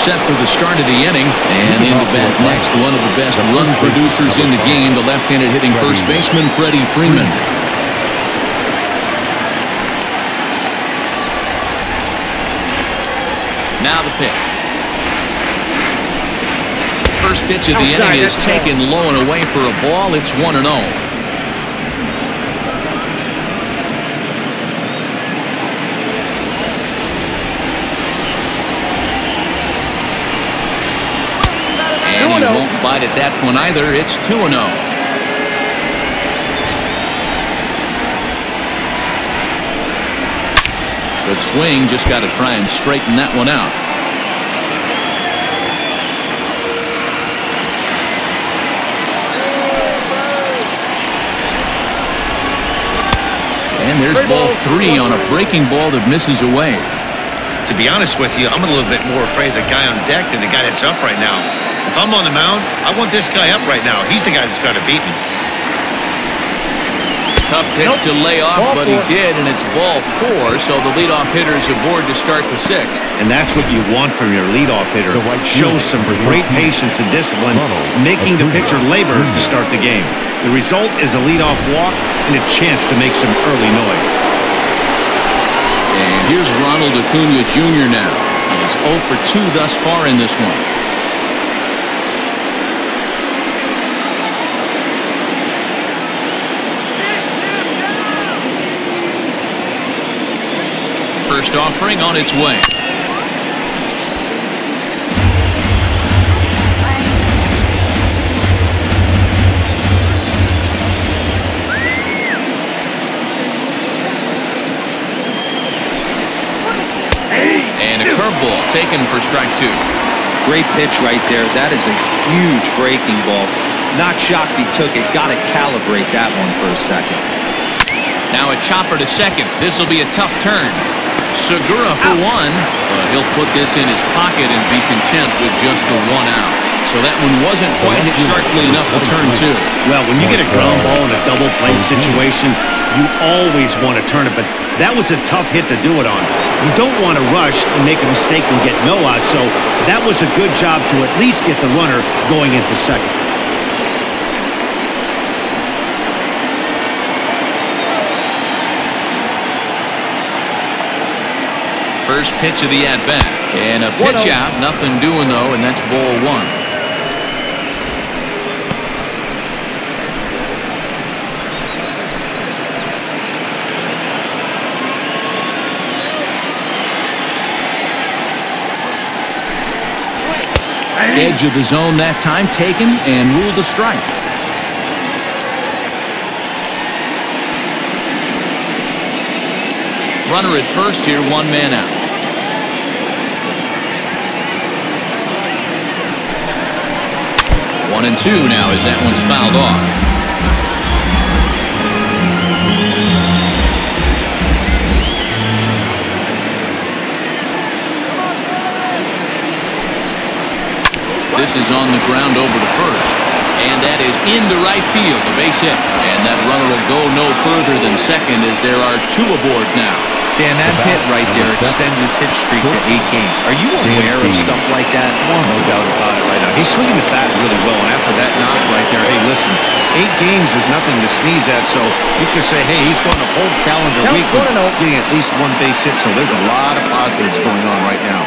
Set for the start of the inning, and into bat next, one of the best run producers in the game, the left-handed hitting first baseman Freddie Freeman. Now the pitch. First pitch of the inning is taken low and away for a ball. It's 1-0. And he won't bite at that one either. It's 2-0. Good swing. Just got to try and straighten that one out. And there's ball 3 on a breaking ball that misses away. To be honest with you, I'm a little bit more afraid of the guy on deck than the guy that's up right now. If I'm on the mound, I want this guy up right now. He's the guy that's got to beat me. Tough pitch to lay off, but he did, and it's ball 4, so the leadoff hitter is aboard to start the 6th. And that's what you want from your leadoff hitter. Shows some great patience and discipline, making the pitcher labor to start the game. The result is a leadoff walk and a chance to make some early noise. And here's Ronald Acuna Jr. now. He's 0 for 2 thus far in this one. First offering on its way. And a curveball taken for strike 2. Great pitch right there. That is a huge breaking ball. Not shocked he took it. Got to calibrate that one for a second. Now a chopper to second. This will be a tough turn. Segura for 1, but he'll put this in his pocket and be content with just the 1 out. so that one wasn't quite hit sharply enough to turn two. Well, when you get a ground ball in a double play situation, you always want to turn it, but that was a tough hit to do it on. You don't want to rush and make a mistake and get no out, so that was a good job to at least get the runner going into second. First pitch of the at-bat. And a pitch out. Nothing doing, though, and that's ball one. Edge of the zone that time taken and ruled a strike. Runner at first here, one man out. One and two now as that one's fouled off. This is on the ground over to first. And that is into right field, a base hit. And that runner will go no further than second as there are two aboard now. Dan, that hit right there extends his hit streak to 8 games. Are you aware of stuff like that? No doubt about it right now. He's swinging the bat really well, and after that knock right there, hey, listen, 8 games is nothing to sneeze at, so you could say, hey, he's going a whole calendar week with getting at least one base hit, so there's a lot of positives going on right now.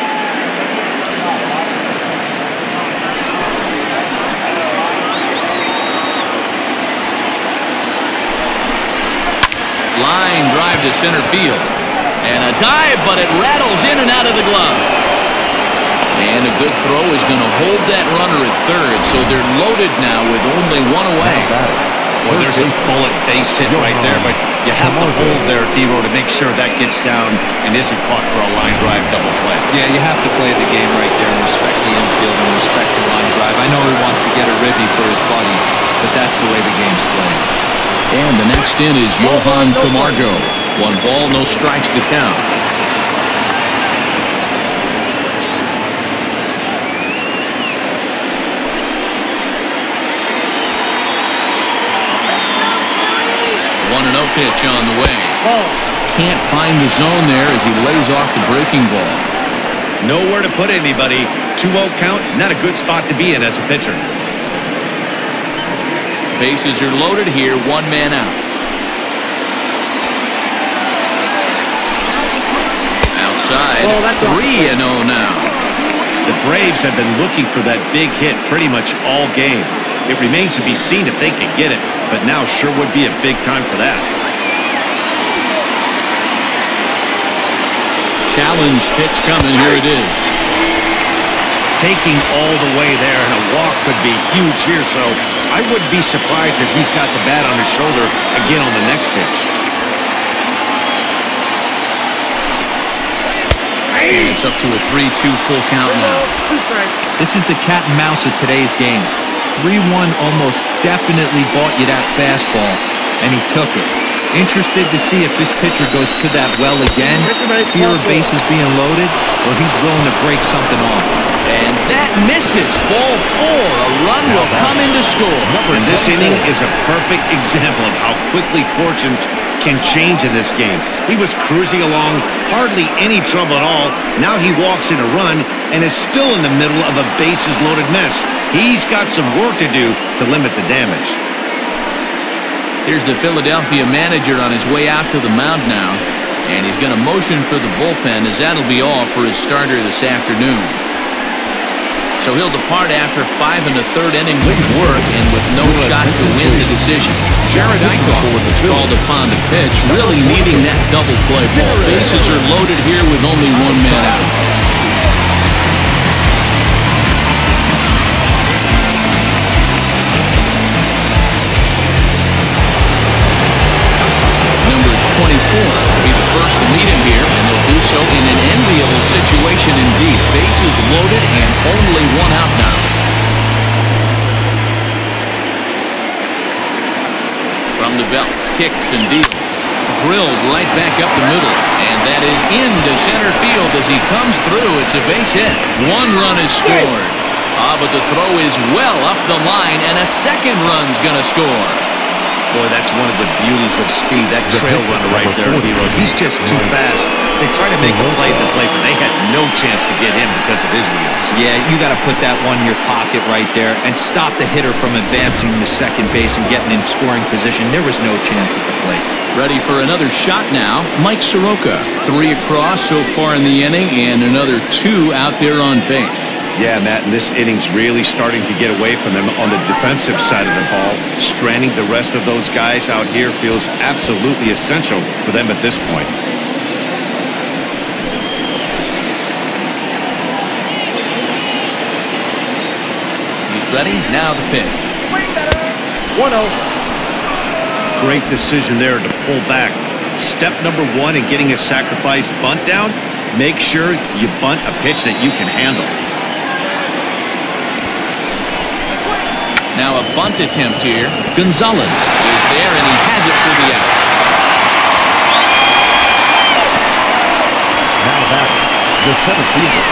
Line drive to center field. And a dive, but it rattles in and out of the glove. And a good throw is going to hold that runner at third, so they're loaded now with only one away. Boy, there's a bullet base hit right there, but you have to hold there, D-Row, to make sure that gets down and isn't caught for a line drive double play. Yeah, you have to play the game right there and respect the infield and respect the line drive. I know he wants to get a ribby for his buddy, but that's the way the game's played. And the next in is Johan Camargo. 1 ball, no strikes to count. One and 0 pitch on the way. Can't find the zone there as he lays off the breaking ball. Nowhere to put anybody. 2-0 count, not a good spot to be in as a pitcher. Bases are loaded here, 1 man out. Outside, 3-0 now. The Braves have been looking for that big hit pretty much all game. It remains to be seen if they can get it, but now sure would be a big time for that. Challenge pitch coming, here it is. Taking all the way there, and a walk could be huge here, so I wouldn't be surprised if he's got the bat on his shoulder again on the next pitch. And it's up to a 3-2 full count now. This is the cat and mouse of today's game. 3-1 almost definitely bought you that fastball, and he took it. Interested to see if this pitcher goes to that well again, fear of bases being loaded, or he's willing to break something off. And that misses. Ball 4. A run will come in to score. And this inning is a perfect example of how quickly fortunes can change in this game. He was cruising along, hardly any trouble at all. Now he walks in a run and is still in the middle of a bases-loaded mess. He's got some work to do to limit the damage. Here's the Philadelphia manager on his way out to the mound now. And he's going to motion for the bullpen as that'll be all for his starter this afternoon. So he'll depart after 5 1/3 innings of work and with no shot to win the decision. Jared Eichhoff is called upon to pitch, really needing that double play ball. Bases are loaded here with only 1 man out. Number 24 will be the first to meet him here, and they'll do so in an enviable situation indeed. Bases loaded and only 1 out now. From the belt, kicks and deals. Drilled right back up the middle, and that is into center field as he comes through. It's a base hit. 1 run is scored. But the throw is well up the line, and a second run's going to score. Boy, that's one of the beauties of speed. That trail runner right there, Hero. He's just too fast. They try to make a play at the plate, but they had no chance to get him because of his wheels. Yeah, you got to put that one in your pocket right there and stop the hitter from advancing to second base and getting in scoring position. There was no chance at the plate. Ready for another shot now, Mike Soroka. 3 across so far in the inning, and another 2 out there on base. Yeah, Matt, and this inning's really starting to get away from them on the defensive side of the ball. Stranding the rest of those guys out here feels absolutely essential for them at this point. He's ready. Now the pitch. 1-0. Great decision there to pull back. Step number 1 in getting a sacrifice bunt down, make sure you bunt a pitch that you can handle. Now a bunt attempt here. Gonzalez is there, and he has it for the out. Now back, the center fielder,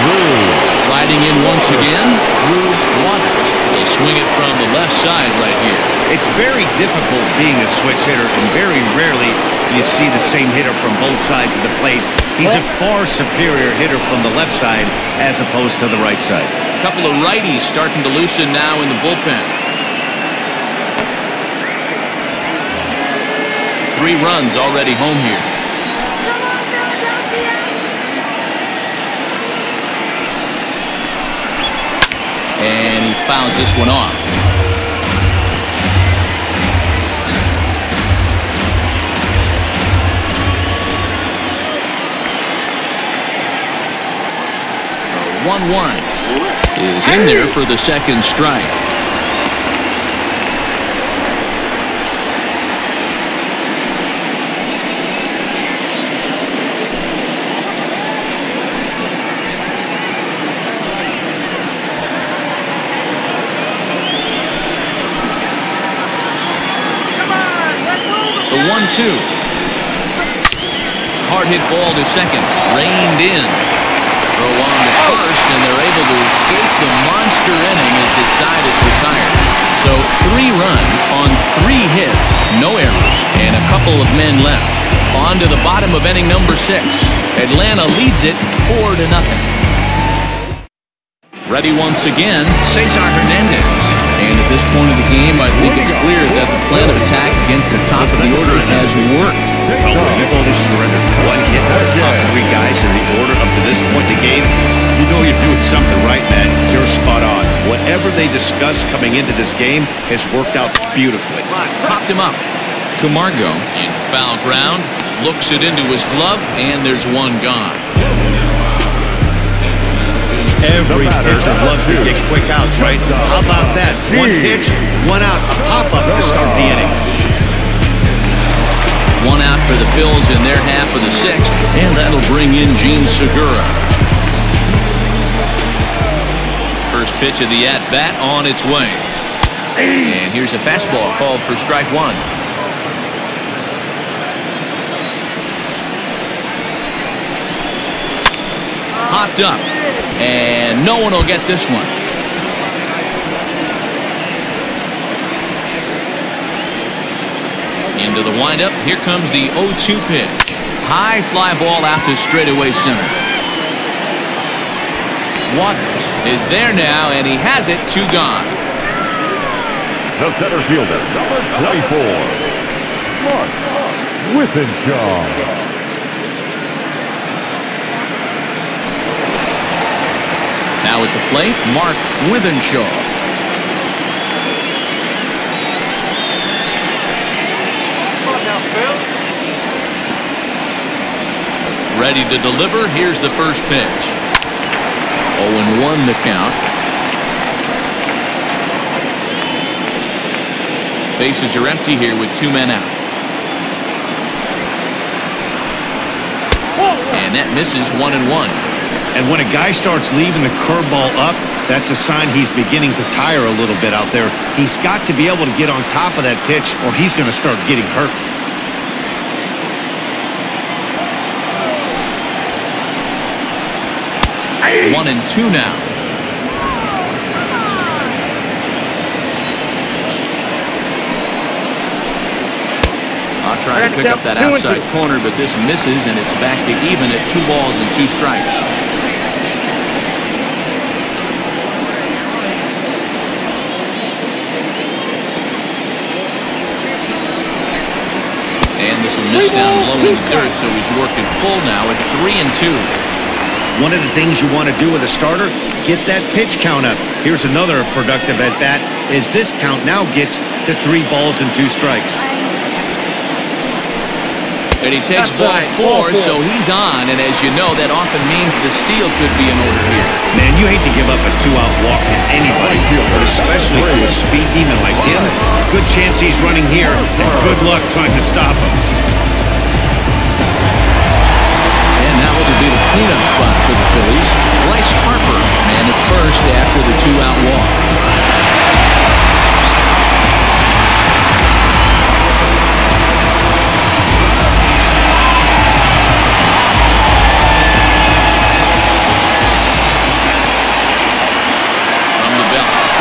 Drew. Riding in once again, Drew Waters. He'll swing it from the left side right here. It's very difficult being a switch hitter, and very rarely you see the same hitter from both sides of the plate. He's a far superior hitter from the left side as opposed to the right side. A couple of righties starting to loosen now in the bullpen. 3 runs already home here. And he fouls this one off. The 1-1 is in there for the second strike. The 1-2. Hard hit ball to second. Reined in. Throw on to first, and they're able to escape the monster inning as this side is retired. So 3 runs on 3 hits, no errors, and a couple of men left. On to the bottom of inning number 6. Atlanta leads it 4-0. Ready once again, Cesar Hernandez. And at this point of the game, I think it's clear that the plan of attack against the top of the order has worked. Well, when you've only surrendered 1 hit to the top 3 guys in the order up to this point in the game, you know you're doing something right, man. You're spot on. Whatever they discussed coming into this game has worked out beautifully. Popped him up. Camargo in foul ground, looks it into his glove, and there's 1 gone. Every pitcher loves to get quick outs, right? How about that? 1 pitch, 1 out, a pop-up to start the inning. 1 out for the Phils in their half of the 6th, and that'll bring in Gene Segura. First pitch of the at-bat on its way. And here's a fastball called for strike 1. Hopped up. And no one will get this one. Into the windup. Here comes the 0-2 pitch. High fly ball out to straightaway center. Waters is there now, and he has it. 2 gone. The center fielder, number 24, Mark Withenshaw. Now at the plate, Mark Withenshaw. Ready to deliver. Here's the first pitch. 0-1 the count. Bases are empty here with 2 men out. And that misses 1-1. And when a guy starts leaving the curveball up, that's a sign he's beginning to tire a little bit out there. He's got to be able to get on top of that pitch, or he's going to start getting hurt. 1-2 now. Trying to pick up that outside corner, but this misses, and it's back to even at 2 balls and 2 strikes. And this will miss down low in the dirt, so he's working full now at 3-2. One of the things you want to do with a starter, get that pitch count up. Here's another productive at-bat, as this count now gets to 3 balls and 2 strikes. And he takes ball 4, so he's on, and as you know, that often means the steal could be in order here. Man, you hate to give up a 2-out walk to anybody, but especially to a speed demon like him. Good chance he's running here, and good luck trying to stop him. And now it'll be the cleanup spot for the Phillies. Bryce Harper, man at first after the 2-out walk.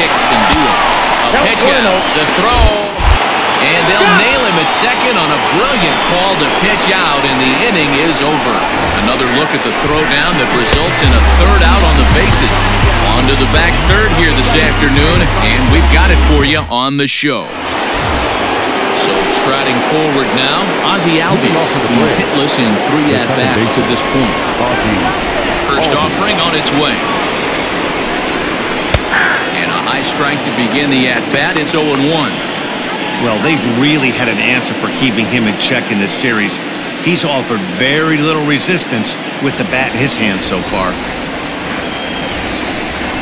Kicks and deals. A pitch out, the throw, and they'll nail him at second on a brilliant call to pitch out, and the inning is over. Another look at the throw down that results in a 3rd out on the bases. On to the back third here this afternoon, and we've got it for you on the show. So striding forward now, Ozzie Albies. He's hitless in 3 at-bats to this point. First offering on its way. High strike to begin the at-bat. It's 0-1. Well, they've really had an answer for keeping him in check in this series. He's offered very little resistance with the bat in his hand so far.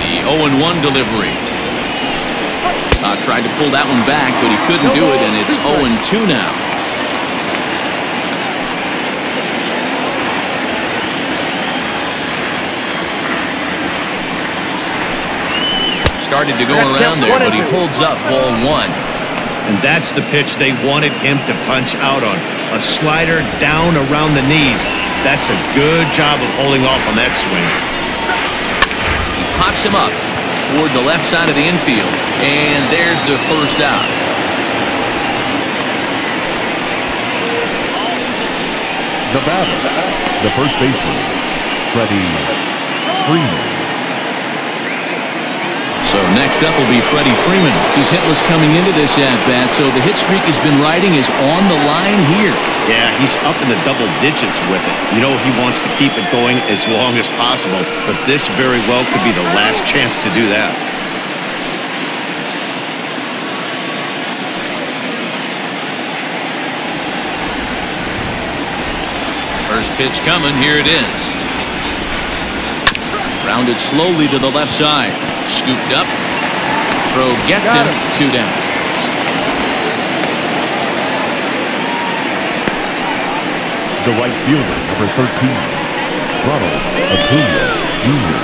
The 0-1 delivery. Tried to pull that one back, but he couldn't do it, and it's 0-2 now. Started to go around there, but he holds up ball 1. And that's the pitch they wanted him to punch out on. A slider down around the knees. That's a good job of holding off on that swing. He pops him up toward the left side of the infield, and there's the first out. The batter, the first baseman, Freddie Freeman. So next up will be Freddie Freeman. He's hitless coming into this at-bat, so the hit streak he's been riding is on the line here. Yeah, he's up in the double digits with it. You know he wants to keep it going as long as possible, but this very well could be the last chance to do that. First pitch coming, here it is. Rounded slowly to the left side. Scooped up. Throw gets him. 2 down. The right fielder, number 13, Ronald Acuna Jr.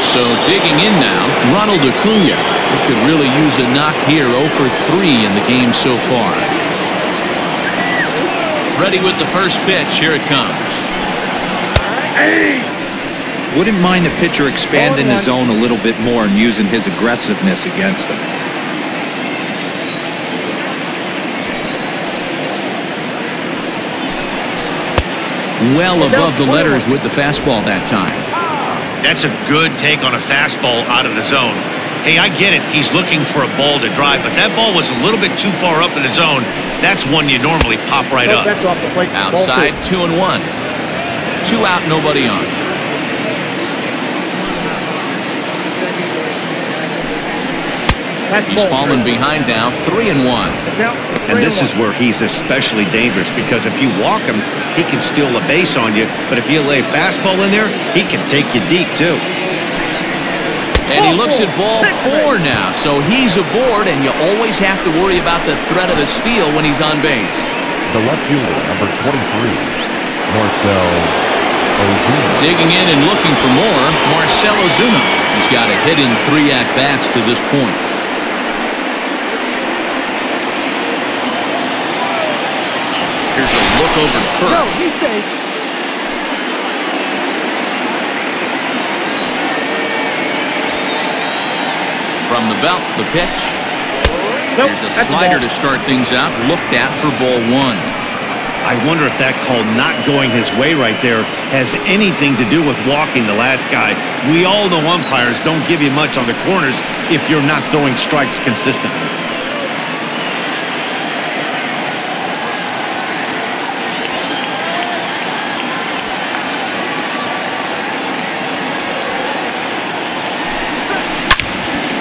So digging in now, Ronald Acuna. He could really use a knock here. 0 for 3 in the game so far. Ready with the first pitch. Here it comes. Wouldn't mind the pitcher expanding the zone a little bit more and using his aggressiveness against him. Well above the letters with the fastball that time. That's a good take on a fastball out of the zone. Hey, I get it. He's looking for a ball to drive, but that ball was a little bit too far up in the zone. That's one you normally pop right up. Outside, 2-1. 2 out, nobody on. He's fallen behind now, 3-1. And this is where he's especially dangerous, because if you walk him, he can steal a base on you. But if you lay a fastball in there, he can take you deep, too. And he looks at ball 4 now, so he's aboard, and you always have to worry about the threat of a steal when he's on base. The left fielder, number 23, Marcell Ozuna. Digging in and looking for more, Marcell Ozuna. He's got a hit in 3 at-bats to this point. Here's a look over to first. No, he's safe. From the belt, the pitch. Here's a slider to start things out, looked at for ball one. I wonder if that call not going his way right there has anything to do with walking the last guy. We all know umpires don't give you much on the corners if you're not throwing strikes consistently.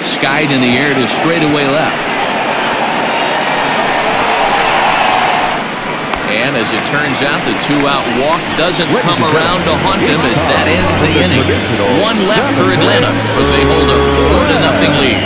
Skied in the air to straightaway left. And as it turns out, the two-out walk doesn't come around to haunt him as that ends the inning. One left for Atlanta, but they hold a 4-0 lead.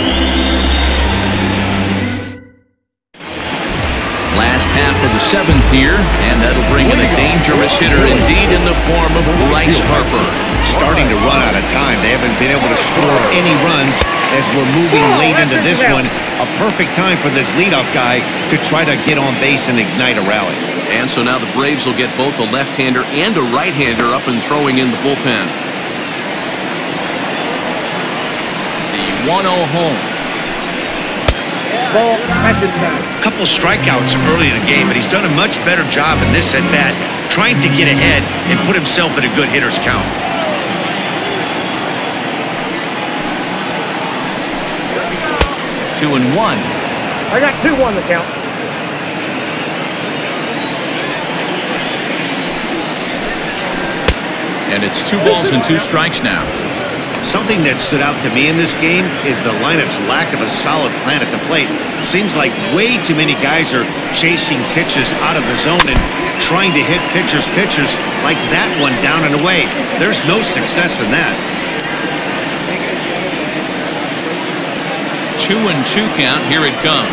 Last half of the seventh here, and that'll bring in a dangerous hitter indeed in the form of Bryce Harper. Starting to run out of time. They haven't been able to score any runs as we're moving late into this one. A perfect time for this leadoff guy to try to get on base and ignite a rally. And so now the Braves will get both a left-hander and a right-hander up and throwing in the bullpen. The 1-0 home. A couple strikeouts early in the game, but he's done a much better job in this at-bat trying to get ahead and put himself in a good hitter's count. Two and one. I got 2-1 to count. And it's 2 balls and 2 strikes now. Something that stood out to me in this game is the lineup's lack of a solid plan at the plate. It seems like way too many guys are chasing pitches out of the zone and trying to hit pitchers like that one down and away. There's no success in that. 2-2 count. Here it comes.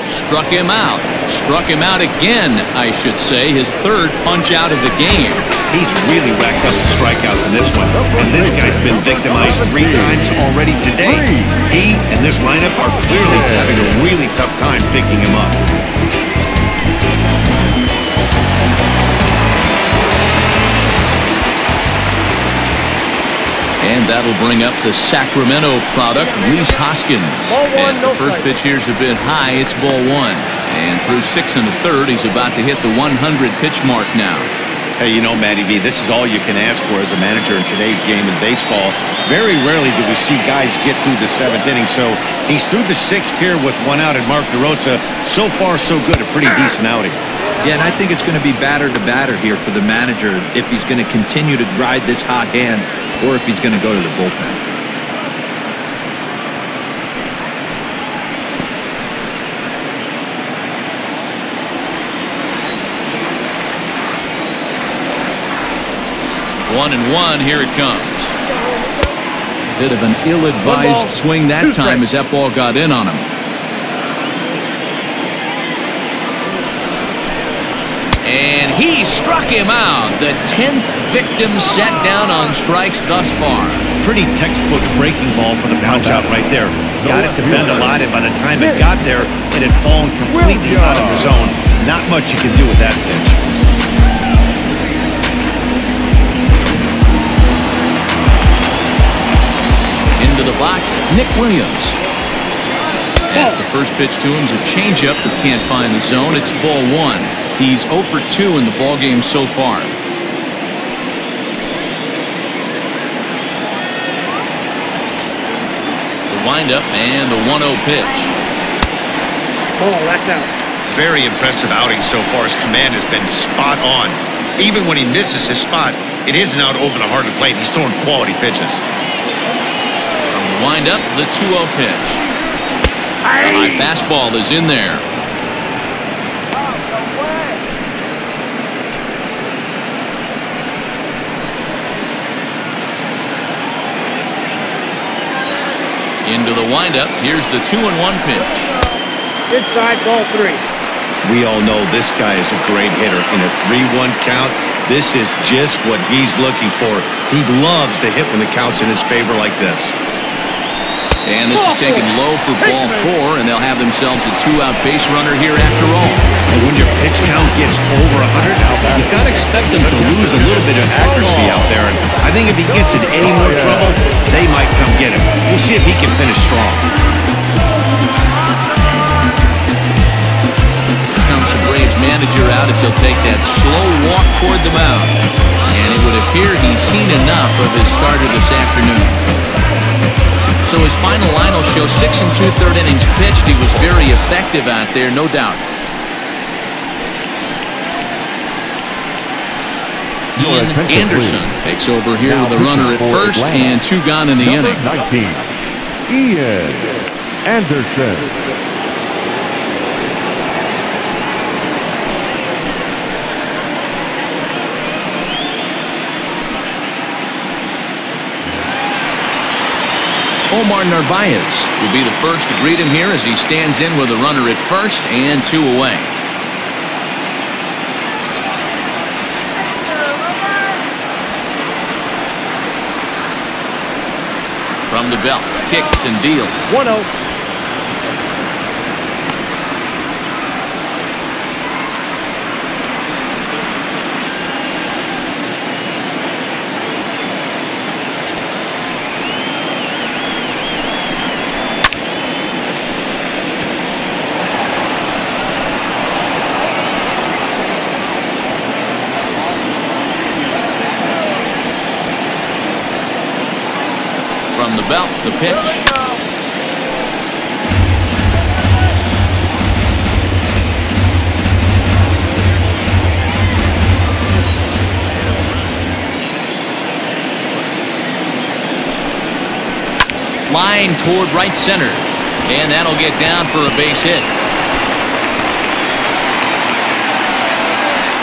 Struck him out. Struck him out again, I should say. His third punch out of the game. He's really racked up the strikeouts in this one. And this guy's been victimized 3 times already today. He and this lineup are clearly having a really tough time picking him up. And that'll bring up the Sacramento product, Rhys Hoskins. As the first pitch here's a bit high, it's ball 1. And through 6 1/3, he's about to hit the 100 pitch mark now. Hey, you know, Matty V, this is all you can ask for as a manager in today's game in baseball. Very rarely do we see guys get through the 7th inning. So he's through the 6th here with 1 out, and Mark DeRosa, so far so good, a pretty decent outing. Yeah, and I think it's going to be batter to batter here for the manager if he's going to continue to ride this hot hand or if he's going to go to the bullpen. One and one, here it comes. Bit of an ill-advised swing that time as that ball got in on him. And he struck him out. The 10th victim set down on strikes thus far. Pretty textbook breaking ball for the punch out right there. Got it to bend a lot, and by the time it got there, it had fallen completely out of the zone. Not much you can do with that pitch. Into the box, Nick Williams. As the first pitch to him is a changeup that can't find the zone. It's ball 1. He's 0 for 2 in the ballgame so far. The windup and the 1-0 pitch. Oh, that's out. Very impressive outing so far. His command has been spot on. Even when he misses his spot, it isn't out over the heart of the plate. He's throwing quality pitches. From the windup, the 2-0 pitch. The high fastball is in there. Into the windup. Here's the 2-1 pitch. Inside, ball 3. We all know this guy is a great hitter. In a 3-1 count, this is just what he's looking for. He loves to hit when the count's in his favor like this. And this is taken low for ball 4, and they'll have themselves a 2-out base runner here after all. And when your pitch count gets over 100, you've got to expect them to lose a little bit of accuracy out there. And I think if he gets in any more trouble, they might come get him. We'll see if he can finish strong. manager out as he'll take that slow walk toward the mound. And it would appear he's seen enough of his starter this afternoon. So his final line will show 6 2/3 innings pitched. He was very effective out there, no doubt. Ian Anderson takes over here with a runner at first and 2 gone in the inning. 19, Ian Anderson. Omar Narvaez will be the first to greet him here as he stands in with a runner at first and 2 away. From the belt, kicks and deals. 1-0. From the belt, the pitch. Line toward right center. And that'll get down for a base hit.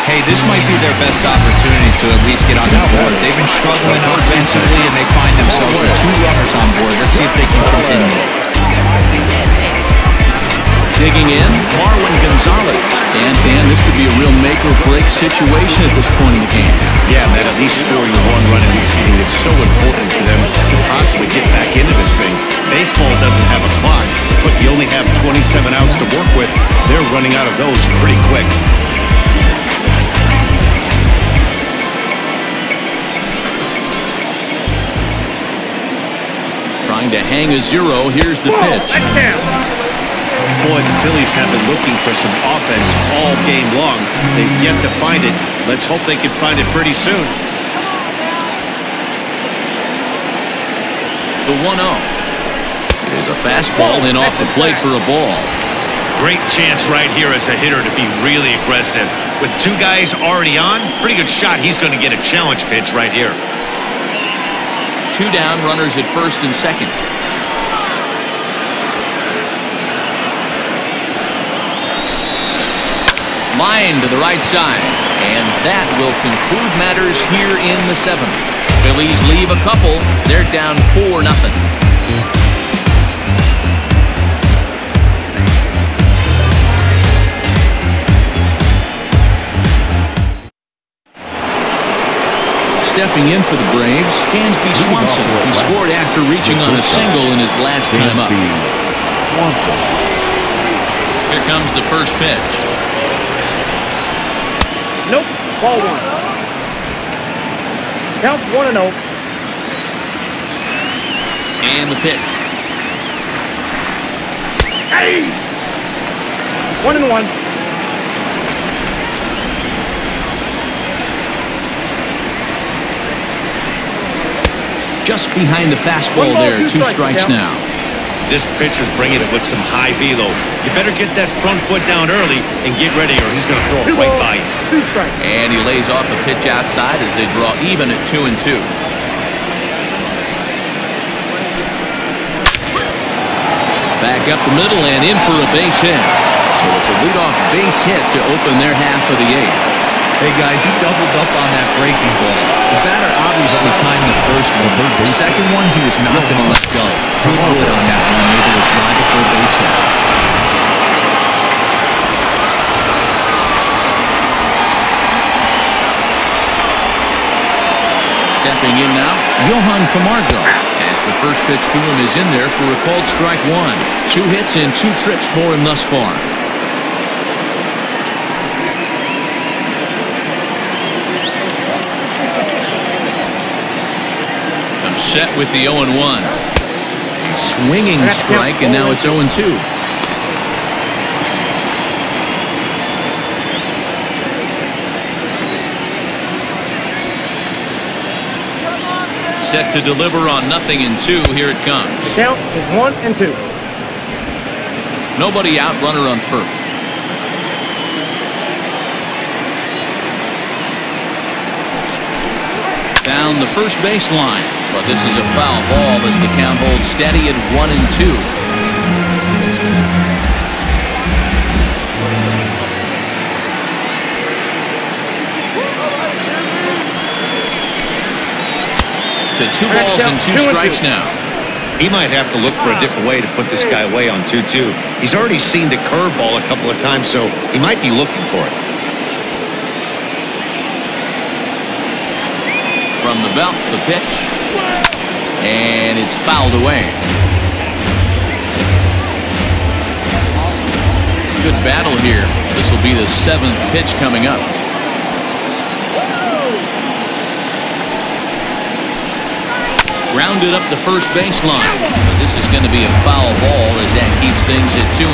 Hey, this might be their best opportunity to at least get on the board. They've been struggling offensively, and they find themselves with 2 runners on board. Let's see if they can continue. Digging in, Marwin Gonzalez. And Dan, this could be a real make-or-break situation at this point in the game. Yeah, man, at least scoring 1 run in this inning is so important for them to possibly get back into this thing. Baseball doesn't have a clock, but you only have 27 outs to work with. They're running out of those pretty quick. Trying to hang a 0. Here's the pitch. Boy, the Phillies have been looking for some offense all game long. They've yet to find it. Let's hope they can find it pretty soon. The 1-0. It is a fastball in off the plate for a ball. Great chance right here as a hitter to be really aggressive. With 2 guys already on, pretty good shot. He's going to get a challenge pitch right here. 2 down, runners at first and second. Line to the right side. And that will conclude matters here in the 7th. Phillies leave a couple. They're down 4-0. Stepping in for the Braves, Dansby Swanson. He scored after reaching on a single in his last time up. Here comes the first pitch. Nope. Ball 1. Count 1-0. And the pitch. Hey! 1-1. Just behind the fastball there. 2 strikes now. This pitcher's bringing it with some high velo. You better get that front foot down early and get ready or he's going to throw it right by you. 2 strikes. And he lays off a pitch outside as they draw even at 2-2. Back up the middle and in for a base hit. So it's a leadoff base hit to open their half of the 8th. Hey, guys, he doubled up on that breaking ball. The batter obviously timed the first one. The second one, he was not going to let go. Good wood on that one, able to drive it for a base hit. Stepping in now, Johan Camargo. As the first pitch to him is in there for a called strike 1. 2 hits and 2 trips for him thus far. Set with the 0-1. Swinging strike, and now it's 0-2. set to deliver on 0-2. Here it comes. Count is 1-2. Nobody out, runner on first. Down the first baseline, but this is a foul ball as the count holds steady at 1-2. To 2 balls and 2 strikes now. He might have to look for a different way to put this guy away on 2-2. He's already seen the curveball a couple of times, so he might be looking for it. From the belt, the pitch, and it's fouled away. Good battle here. This will be the 7th pitch coming up. Grounded up the first baseline, but this is going to be a foul ball as that keeps things at 2-2.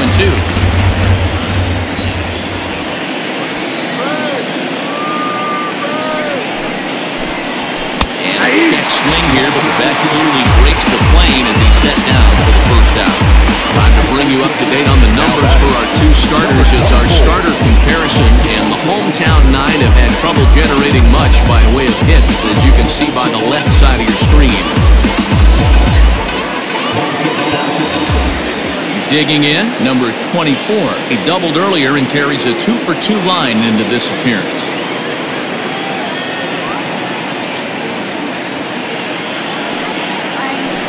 And a check swing here, but the bat clearly breaks the plane as he's set down for the first out. Time to bring you up to date on the numbers for our 2 starters as our starter comparison, and the hometown 9 have had trouble generating much by way of hits, as you can see by the left side of your screen. Digging in, number 24. He doubled earlier and carries a 2-for-2 line into this appearance.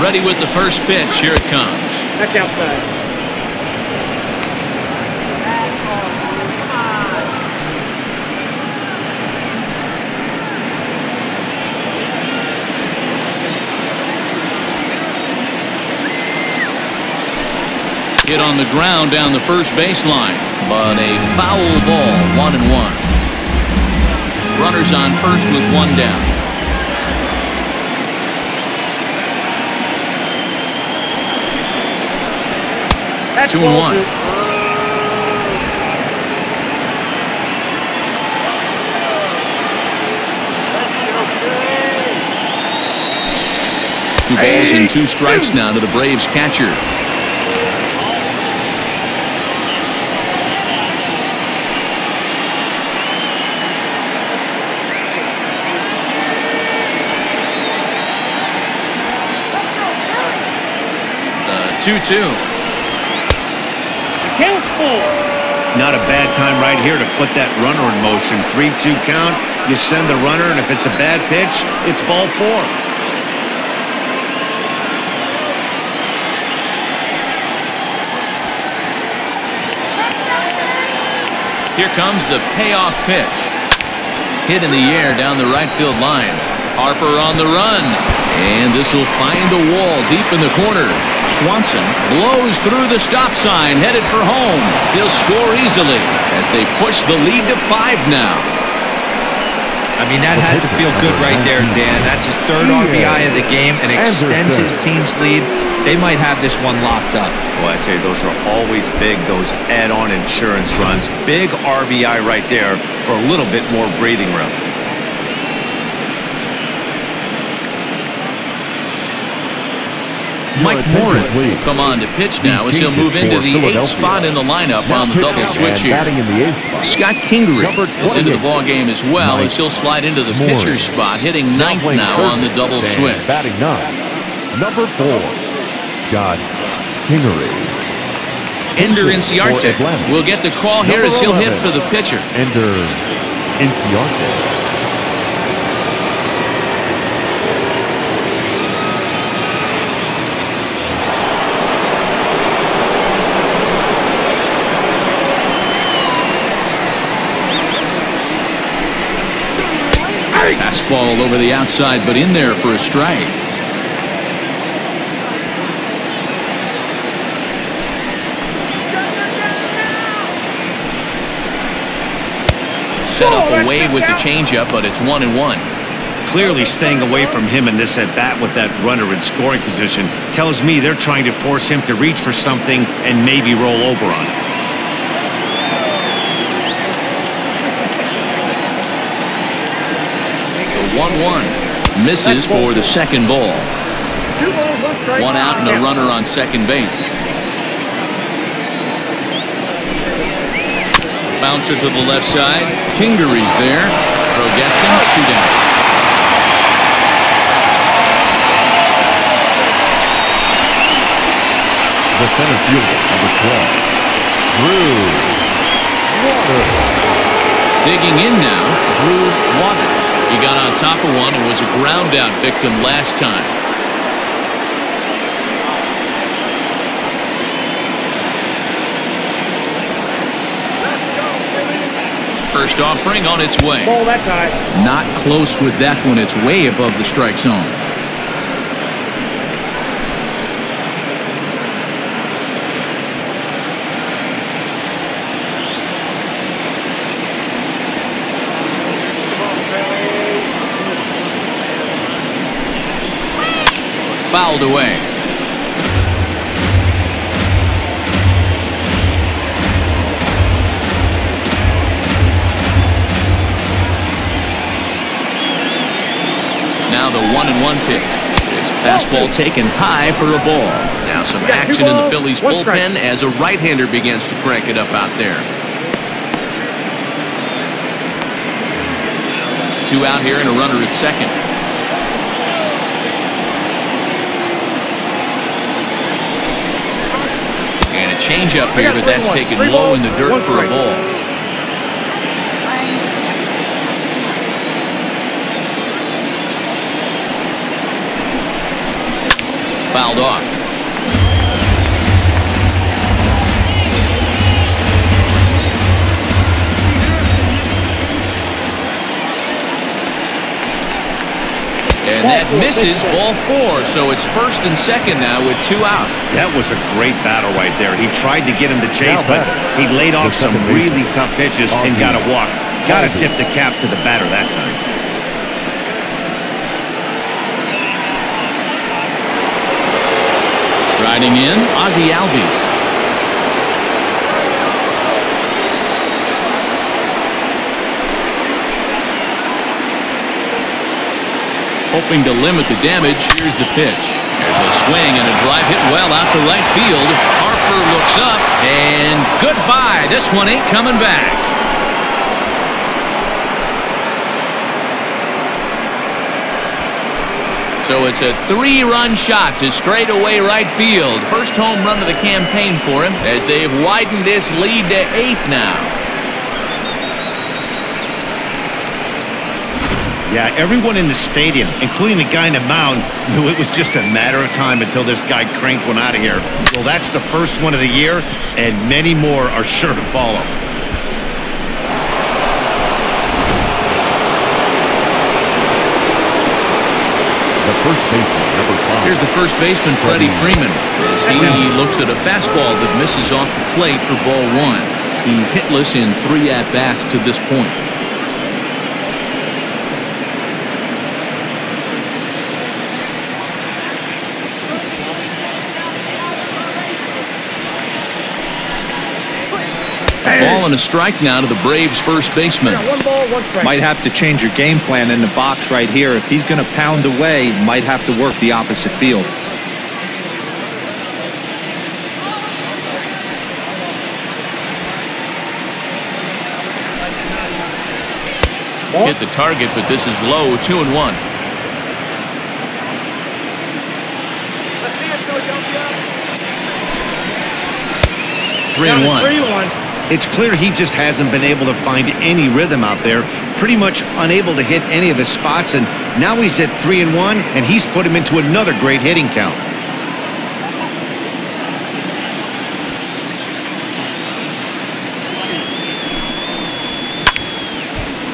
Ready with the first pitch. Here it comes. That's outside. Hit on the ground down the first baseline, but a foul ball, 1-1. Runners on first with 1 down. That's 2-1. Two balls and 2 strikes now to the Braves catcher. The 2-2. Count 4. Not a bad time right here to put that runner in motion. 3-2 count. You send the runner, and if it's a bad pitch, it's ball 4. Here comes the payoff pitch. Hit in the air down the right field line. Harper on the run, and this will find a wall deep in the corner. Swanson blows through the stop sign, headed for home. He'll score easily as they push the lead to 5 now. I mean, that had to feel good right there, Dan. That's his 3rd RBI of the game and extends his team's lead. They might have this one locked up. Well, I tell you, those are always big, those add-on insurance runs. Big RBI right there for a little bit more breathing room. Mike Morin will come on to pitch now as he'll move into the 8th spot in the lineup on the double switch here. Scott Kingery is into the ball game as well as he'll slide into the pitcher's spot, hitting 9th now on the double switch. Batting 9, number 4, Scott Kingery. Ender Inciarte will get the call here as he'll hit for the pitcher. Ender Inciarte. Fastball over the outside, but in there for a strike. Set up away with the changeup, but it's 1-1. Clearly staying away from him in this at-bat with that runner in scoring position tells me they're trying to force him to reach for something and maybe roll over on it. 1-1. Misses for the second ball. 2 balls, 1 strike. One out and a runner on second base. Bouncer to the left side. Kingery's there. Throw gets him. 2 down. The center fielder, number 12, Drew Waters. Digging in now, Drew Waters. He got on top of one and was a ground out victim last time. First offering on its way. Ball that time. Not close with that one. It's way above the strike zone. Fouled away. Now the 1-1 pitch. There's a fastball taken high for a ball. Now some action in the Phillies bullpen as a right-hander begins to crank it up out there. 2 out here and a runner at second. And a changeup here, but that's taken low in the dirt for a ball. Fouled off. And that misses, ball 4. So it's first and second now with 2 out. That was a great battle right there. He tried to get him to chase, but he laid off some really tough pitches and got a walk. Got to tip the cap to the batter that time. Striding in, Ozzie Albies. Hoping to limit the damage, here's the pitch. There's a swing and a drive hit well out to right field. Harper looks up, and goodbye. This one ain't coming back. So it's a 3-run shot to straightaway right field. First home run of the campaign for him as they've widened this lead to 8 now. Yeah, everyone in the stadium, including the guy in the mound, knew it was just a matter of time until this guy cranked one out of here. Well, that's the first one of the year, and many more are sure to follow. The first baseman, number 5. Here's the first baseman, Freddie Freeman, as he looks at a fastball that misses off the plate for ball 1. He's hitless in 3 at-bats to this point. Ball and a strike now to the Braves' first baseman. 1 ball, 1 strike. Might have to change your game plan in the box right here. If he's going to pound away, might have to work the opposite field. Hit the target, but this is low. 2-1. 3-1. 3-1. It's clear he just hasn't been able to find any rhythm out there. Pretty much unable to hit any of his spots, and now he's at 3-1, and he's put him into another great hitting count.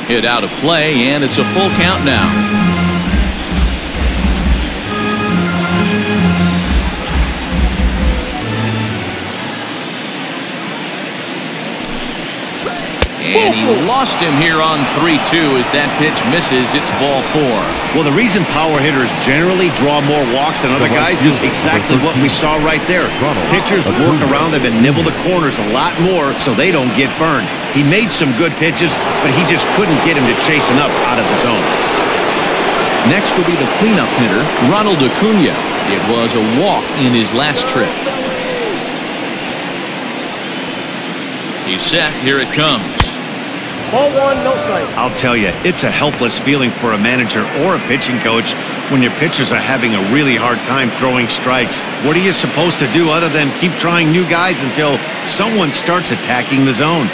Hit out of play, and it's a full count now. And he lost him here on 3-2 as that pitch misses. It's ball 4. Well, the reason power hitters generally draw more walks than other guys is exactly what we saw right there. Pitchers work around them and nibble the corners a lot more so they don't get burned. He made some good pitches, but he just couldn't get him to chase enough out of the zone. Next will be the cleanup hitter, Ronald Acuna. It was a walk in his last trip. He's set. Here it comes. Ball one, no strike. I'll tell you, it's a helpless feeling for a manager or a pitching coach when your pitchers are having a really hard time throwing strikes. What are you supposed to do other than keep trying new guys until someone starts attacking the zone?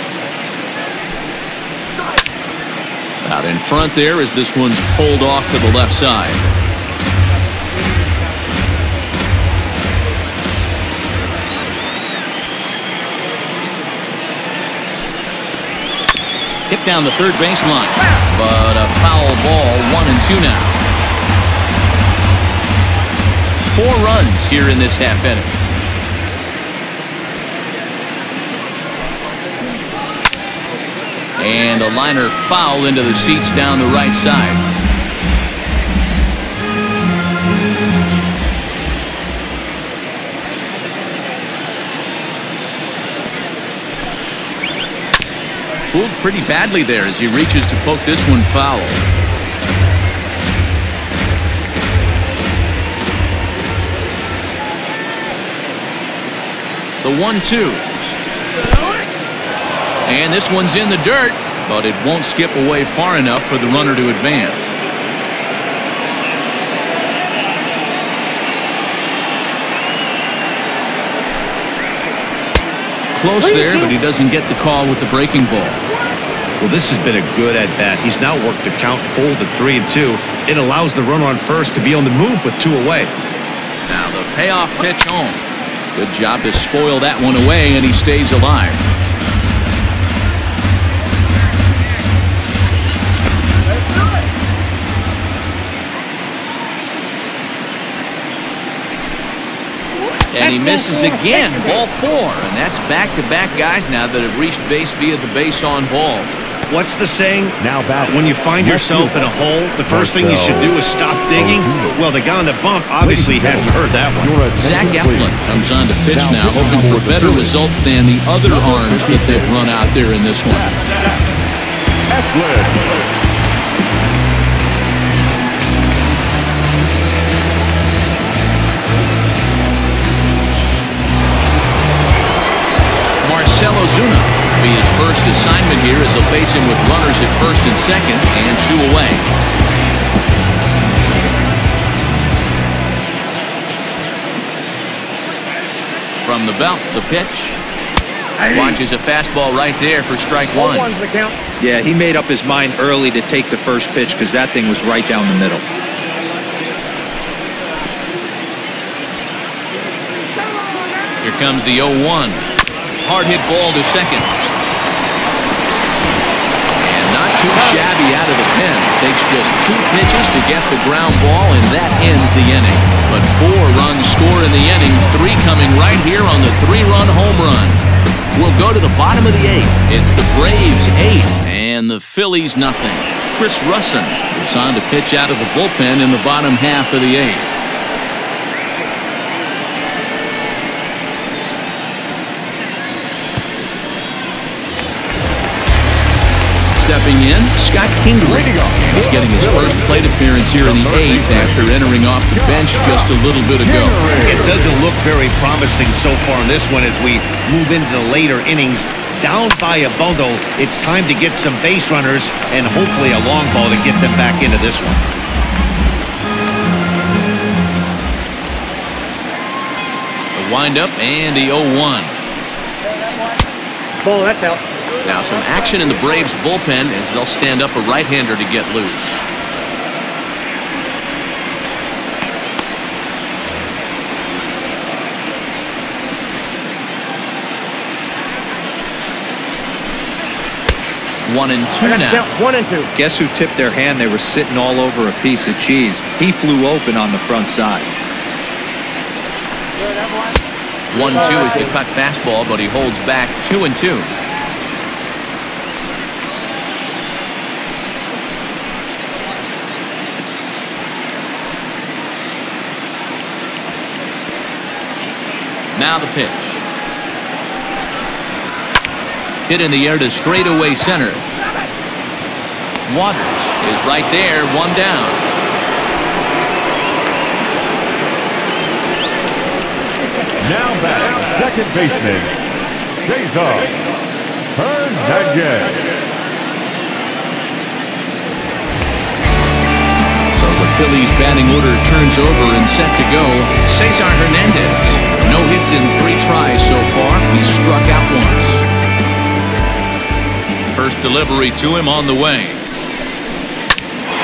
Out in front there as this one's pulled off to the left side. Hit down the third baseline, but a foul ball, 1-2 now. 4 runs here in this half inning. And a liner foul into the seats down the right side. Fooled pretty badly there as he reaches to poke this one foul. The 1-2. And this one's in the dirt, but it won't skip away far enough for the runner to advance. Close there, but he doesn't get the call with the breaking ball. Well, this has been a good at-bat. He's now worked the count full to 3-2. It allows the runner on first to be on the move with 2 away. Now the payoff pitch home. Good job to spoil that one away, and he stays alive. And he misses again, ball 4, and that's back-to-back guys now that have reached base via the base on balls. What's the saying? Now batting. When you find yourself in a hole, the first thing you should do is stop digging. Well, the guy on the bump obviously hasn't heard that one. Zach Eflin comes on to pitch now, hoping for better results than the other arms that they've run out there in this one. Eflin. Marcell Ozuna will be his first assignment here as he'll face him with runners at first and second and 2 away. From the belt, the pitch. Watches a fastball right there for strike 1. One's the count. Yeah, he made up his mind early to take the first pitch because that thing was right down the middle. Here comes the 0-1. Hard hit ball to second. And not too shabby out of the pen. Takes just 2 pitches to get the ground ball, and that ends the inning. But 4 runs scored in the inning, 3 coming right here on the 3-run home run. We'll go to the bottom of the 8th. It's the Braves 8 and the Phillies nothing. Chris Russin is on to pitch out of the bullpen in the bottom half of the 8th. Stepping in, Scott Kingery. And he's getting his first plate appearance here in the 8th after entering off the bench just a little bit ago. It doesn't look very promising so far in this one as we move into the later innings. Down by a bundle, it's time to get some base runners and hopefully a long ball to get them back into this one. The windup and the 0-1. Ball, that's out. Now some action in the Braves bullpen as they'll stand up a right-hander to get loose. One and two now. 1 and 2. Guess who tipped their hand? They were sitting all over a piece of cheese. He flew open on the front side. 1-2 is the cut fastball, but he holds back 2-2. Now the pitch. Hit in the air to straightaway center. Waters is right there, 1 down. Now batting, second baseman, Cesar Hernandez. So the Phillies batting order turns over and set to go. Cesar Hernandez. No hits in 3 tries so far. He struck out once. First delivery to him on the way.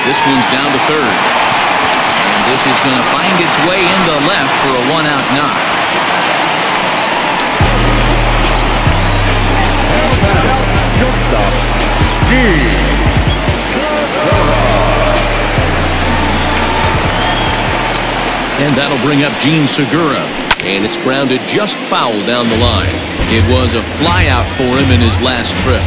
This one's down to third. And this is going to find its way into left for a 1-out knock. Shortstop, And that'll bring up Gene Segura. And it's grounded just foul down the line. It was a flyout for him in his last trip.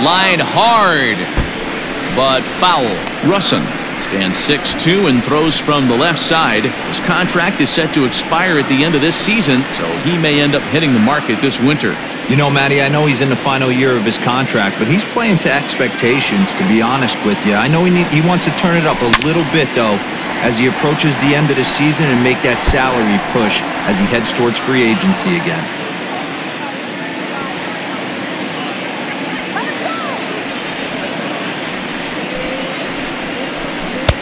Line hard, but foul. Russin stands 6'2" and throws from the left side. His contract is set to expire at the end of this season, so he may end up hitting the market this winter. You know, Matty, I know he's in the final year of his contract, but he's playing to expectations, to be honest with you. I know he wants to turn it up a little bit, though, as he approaches the end of the season and make that salary push as he heads towards free agency again.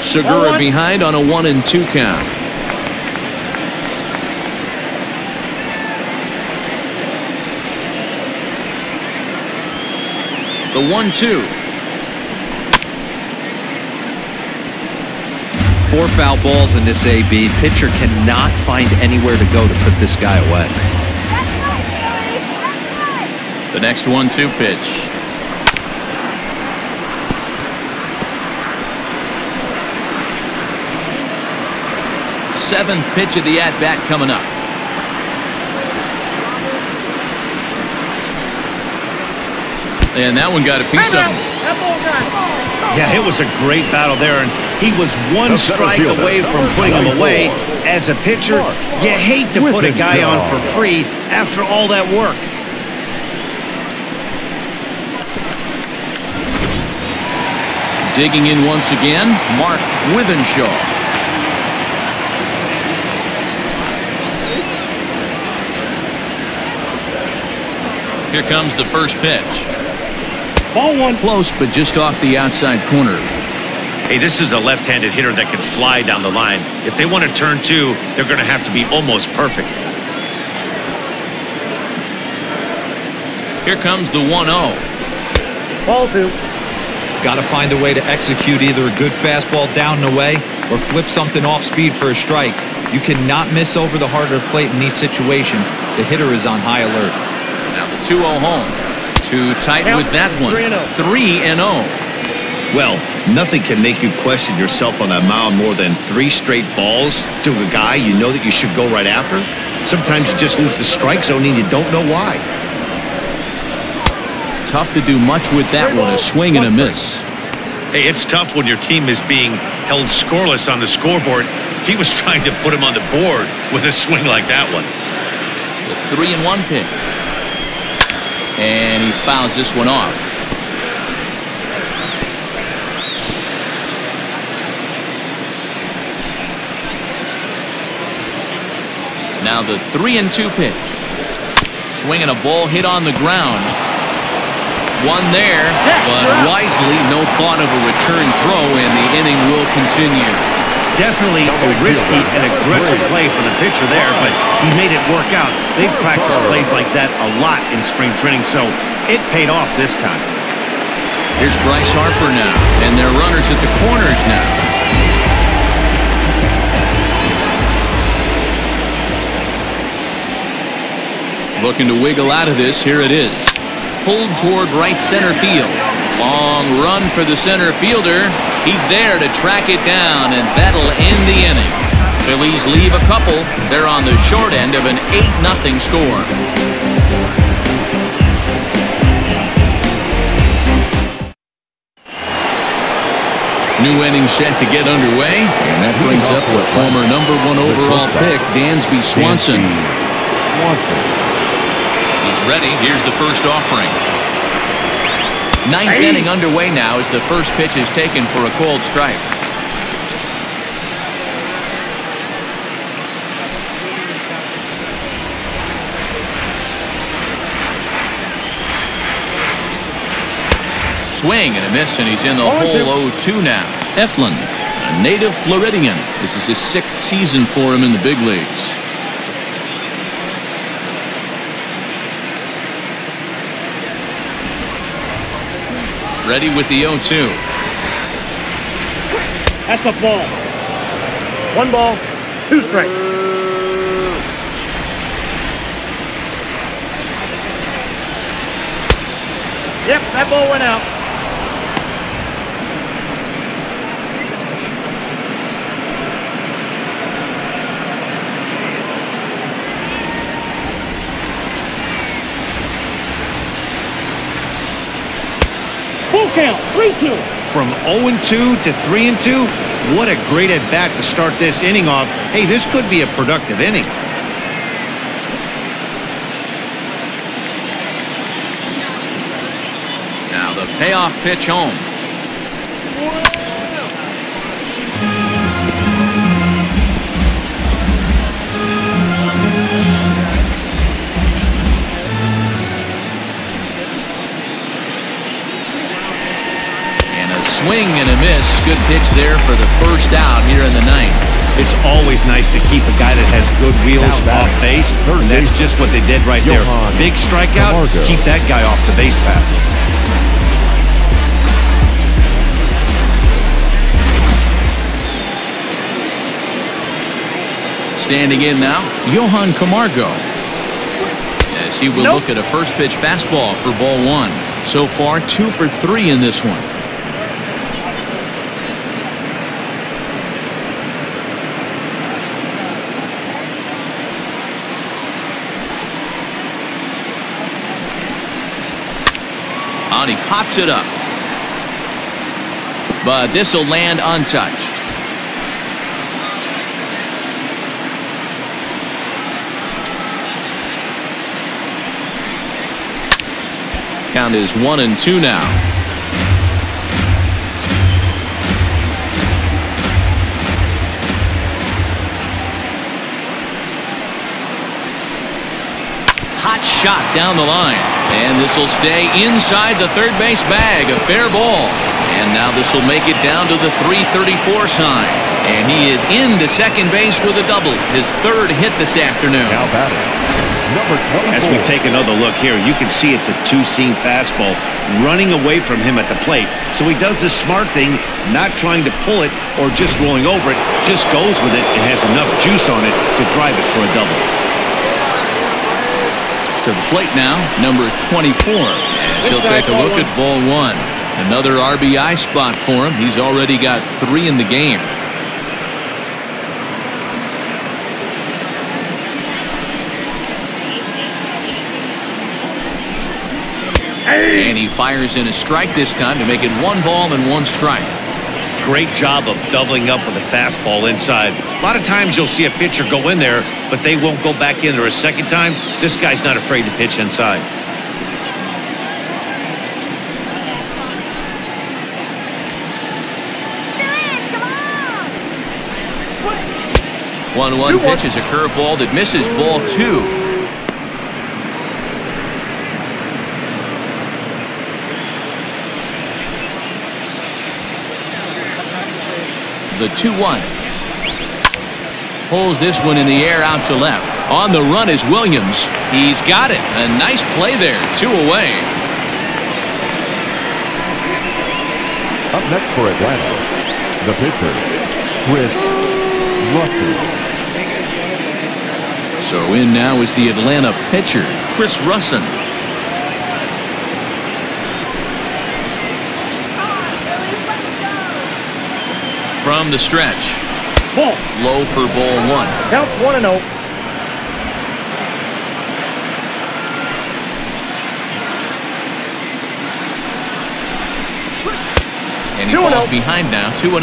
Segura behind on a 1-2 count. The 1-2. 4 foul balls in this AB. Pitcher cannot find anywhere to go to put this guy away. The next 1-2 pitch. Seventh pitch of the at-bat coming up. And that one got a piece of him. Yeah, it was a great battle there, and he was one strike away from putting him away. As a pitcher, you hate to put a guy on for free after all that work. Digging in once again, Mark Withenshaw. Here comes the first pitch. Ball 1. Close, but just off the outside corner. Hey, this is a left-handed hitter that can fly down the line. If they want to turn 2, they're going to have to be almost perfect. Here comes the 1-0. Ball 2. Got to find a way to execute either a good fastball down and away or flip something off speed for a strike. You cannot miss over the harder plate in these situations. The hitter is on high alert. Now the 2-0 home. Too tight with that one. 3-0. Well, nothing can make you question yourself on that mound more than 3 straight balls to a guy you know that you should go right after. Sometimes you just lose the strike zone and you don't know why. Tough to do much with that one. A swing and a miss. Hey, it's tough when your team is being held scoreless on the scoreboard. He was trying to put him on the board with a swing like that one. The 3-1 pitch. And he fouls this one off. Now the 3-2 pitch. Swinging a ball hit on the ground. One there, but wisely, no thought of a return throw, and the inning will continue. Definitely a risky and aggressive play for the pitcher there, but he made it work out. They've practiced plays like that a lot in spring training, so it paid off this time. Here's Bryce Harper now, and their runners at the corners now. Looking to wiggle out of this. Here it is. Pulled toward right center field. Long run for the center fielder. He's there to track it down, and that'll end the inning. Phillies leave a couple. They're on the short end of an 8-0 score. New inning set to get underway, and that brings up the former #1 overall pick, Dansby Swanson. The ready. Here's the first offering. Ninth inning underway now as the first pitch is taken for a called strike. Swing and a miss, and he's in the hole 0-2 now. Eflin, a native Floridian. This is his 6th season for him in the big leagues. Ready with the 0-2. That's a ball. 1 ball, 2 strikes. Yep, that ball went out. Full count, 3-2. From 0-2 to 3-2, what a great at-bat to start this inning off. Hey, this could be a productive inning. Now the payoff pitch home. Swing and a miss. Good pitch there for the first out here in the 9th. It's always nice to keep a guy that has good wheels off base, and that's just what they did right there. Big strikeout, keep that guy off the base path. Standing in now, Johan Camargo. As he will look at a first pitch fastball for ball 1. So far, 2 for 3 in this one. And he pops it up. But this will land untouched. Count is 1-2 now. Hot shot down the line. And this will stay inside the third base bag. A fair ball. And now this will make it down to the 334 sign. And he is into second base with a double. His 3rd hit this afternoon. Now batting, number 24. As we take another look here, you can see it's a 2-seam fastball running away from him at the plate. So he does the smart thing, not trying to pull it or just rolling over it, just goes with it and has enough juice on it to drive it for a double. To the plate now, number 24, as he'll take a look at ball 1. Another RBI spot for him. He's already got 3 in the game. And he fires in a strike this time to make it 1 ball and 1 strike. Great job of doubling up with a fastball inside. A lot of times you'll see a pitcher go in there, but they won't go back in there a second time. This guy's not afraid to pitch inside. 1-1 pitch is a curveball that misses ball 2. The 2-1. Pulls this one in the air out to left. On the run is Williams. He's got it. A nice play there. 2 away. Up next for Atlanta, the pitcher, Chris Russell. So in now is the Atlanta pitcher, Chris Russell. From the stretch. Ball. Low for ball 1. Counts 1-0. And he falls behind now, 2-0.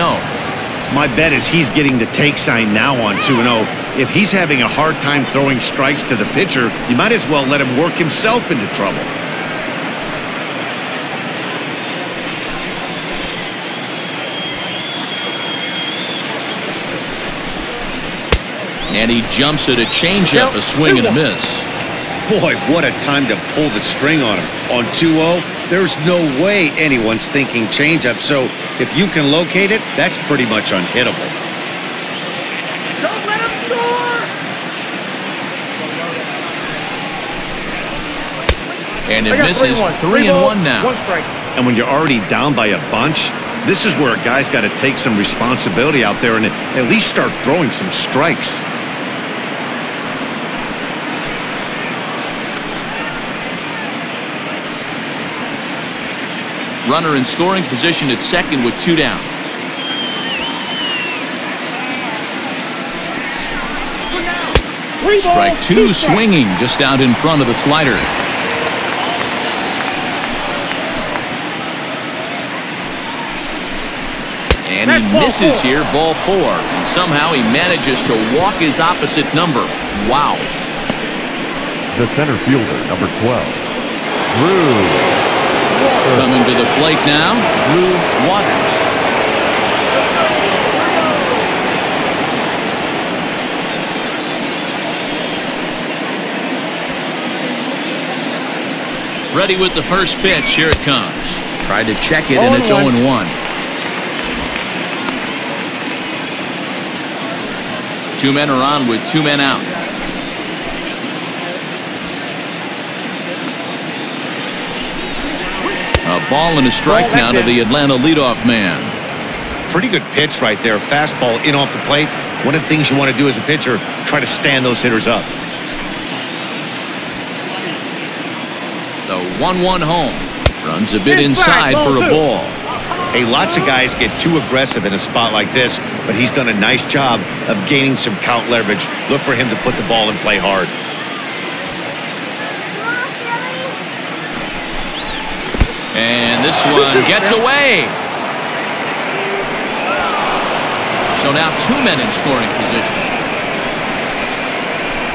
My bet is he's getting the take sign now on 2-0. If he's having a hard time throwing strikes to the pitcher, you might as well let him work himself into trouble. And he jumps at a changeup, a swing and a miss. Boy, what a time to pull the string on him. On 2-0, there's no way anyone's thinking changeup, so if you can locate it, that's pretty much unhittable. Don't let him score! And it misses 3-1 now. One strike. And when you're already down by a bunch, this is where a guy's got to take some responsibility out there and at least start throwing some strikes. Runner in scoring position at second with 2 down. Strike 2 swinging just out in front of the slider. And he misses here, ball 4. And somehow he manages to walk his opposite number. Wow. The center fielder, number 12, Drew. Coming to the plate now, Drew Waters. Ready with the first pitch. Here it comes. Tried to check it, and it's 0-1. 2 men are on with 2 men out. A ball and a strike now to the Atlanta leadoff man. Pretty good pitch right there. Fastball in off the plate. One of the things you want to do as a pitcher, try to stand those hitters up. The 1-1 home. Runs a bit inside for a ball. Hey, lots of guys get too aggressive in a spot like this, but he's done a nice job of gaining some count leverage. Look for him to put the ball in play hard. And this one gets away. So now 2 men in scoring position.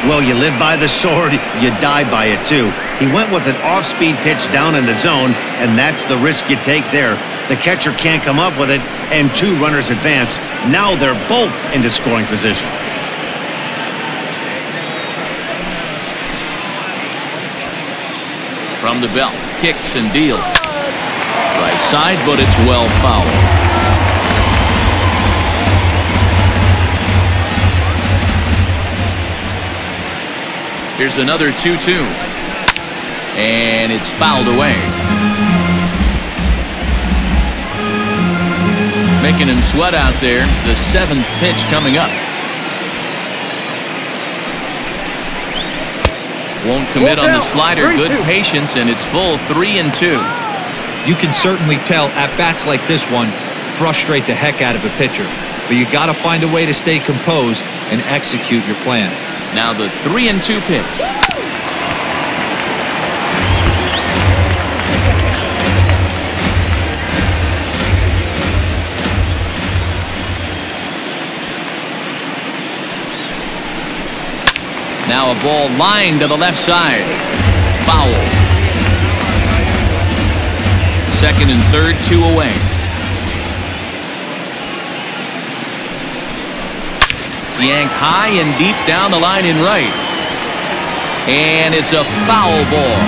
Well, you live by the sword, you die by it too. He went with an off-speed pitch down in the zone, and that's the risk you take there. The catcher can't come up with it, and 2 runners advance. Now they're both into scoring position. From the belt, kicks and deals. Right side, but it's well fouled. Here's another 2-2. And it's fouled away. Making him sweat out there. The 7th pitch coming up. Won't commit on the slider. Good patience, and it's full 3-2. You can certainly tell at bats like this one frustrate the heck out of a pitcher. But you got to find a way to stay composed and execute your plan. Now the 3-2 pitch. Now a ball lined to the left side. Foul. Second and third, 2 away. Yanked high and deep down the line in right. And it's a foul ball.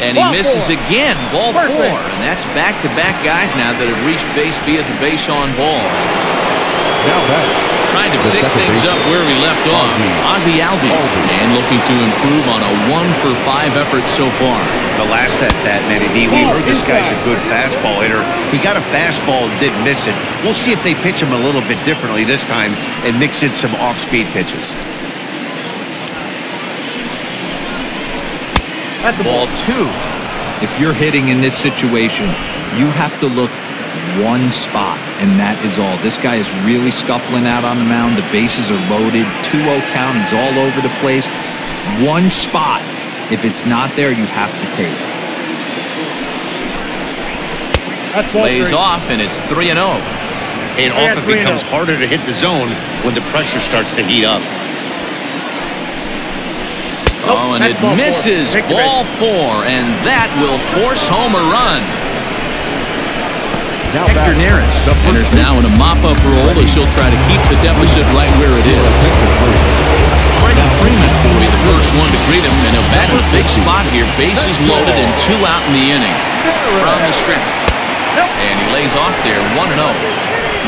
And he misses again, ball 4. And that's back-to-back guys now that have reached base via the base on ball. Now back. Trying to pick things up where we left off. Ozzie Albies, and looking to improve on a 1-for-5 effort so far. The last at bat, Matty D, we heard this guy's a good fastball hitter. He got a fastball and didn't miss it. We'll see if they pitch him a little bit differently this time and mix in some off-speed pitches. Ball 2. If you're hitting in this situation, you have to look one spot, and that is all. This guy is really scuffling out on the mound. The bases are loaded. 2-0 count. He's all over the place. One spot. If it's not there, you have to take. That's ball Lays 3. off, and it's 3-0. It often becomes harder to hit the zone when the pressure starts to heat up. Oh, and it misses. Ball 4, and that will force home a run. Now Hector Neris enters now in a mop-up role as he'll try to keep the deficit right where it is. Freddie Freeman will be the first one to greet him, and he'll bat in a big spot here. Bases loaded and 2 out in the inning. From the stretch. And he lays off there, 1-0.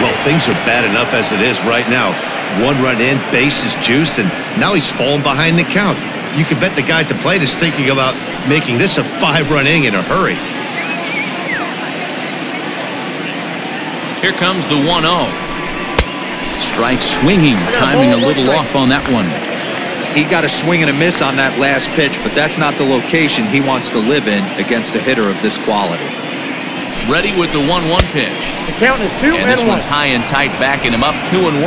Well, things are bad enough as it is right now. 1 run in, bases juiced, and now he's falling behind the count. You can bet the guy at the plate is thinking about making this a 5-run inning in a hurry. Here comes the 1-0. Strike swinging, timing a little off on that one. He got a swing and a miss on that last pitch, but that's not the location he wants to live in against a hitter of this quality. Ready with the 1-1 pitch. The count is 2 And this and 1. one's high and tight, backing him up 2-1.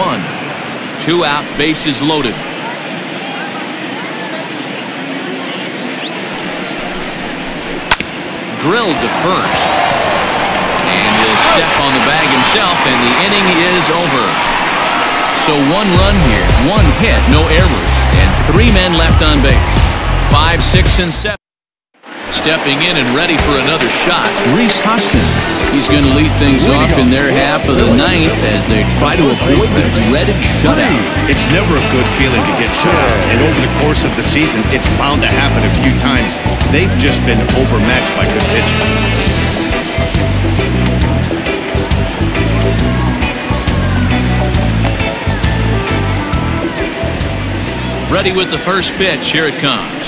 2 out, bases loaded. Drilled to first. And he'll step on the bag himself, and the inning is over. So 1 run here, 1 hit, no errors, and 3 men left on base. 5, 6, and 7. Stepping in and ready for another shot, Rhys Hoskins. He's going to lead things off in their half of the 9th as they try to avoid the dreaded shutout. It's never a good feeling to get shut out, and over the course of the season, it's bound to happen a few times. They've just been overmatched by good pitching. Ready with the first pitch. Here it comes.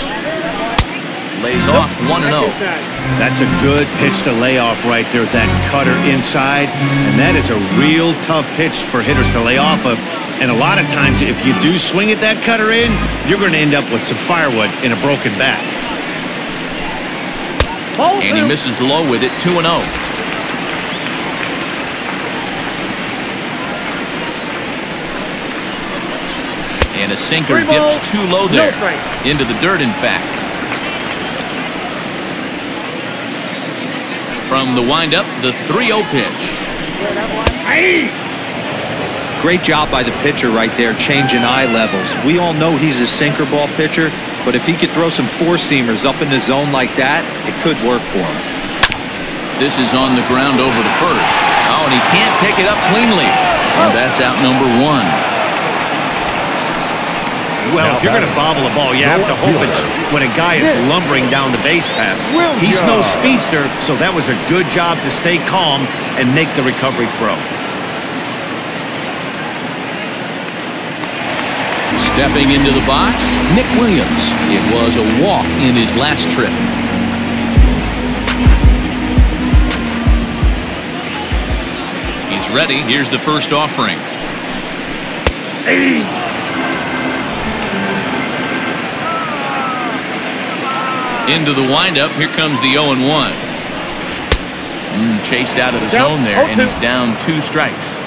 Lays off 1-0. That's a good pitch to lay off right there, that cutter inside. And that is a real tough pitch for hitters to lay off of. And a lot of times, if you do swing at that cutter in, you're going to end up with some firewood in a broken bat. And he misses low with it, 2-0. And a sinker dips too low there. Into the dirt, in fact. From the windup, the 3-0 pitch. Great job by the pitcher right there, changing eye levels. We all know he's a sinker ball pitcher, but if he could throw some 4-seamers up in the zone like that, it could work for him. This is on the ground over to first. Oh, and he can't pick it up cleanly. And that's out number 1. Well, if you're going to bobble a ball, you have to hope it's when a guy is lumbering down the base pass. He's no speedster, so that was a good job to stay calm and make the recovery throw. Stepping into the box, Nick Williams. It was a walk in his last trip. He's ready. Here's the first offering. Into the windup. Here comes the 0-1. Chased out of the zone there, and he's down 2 strikes.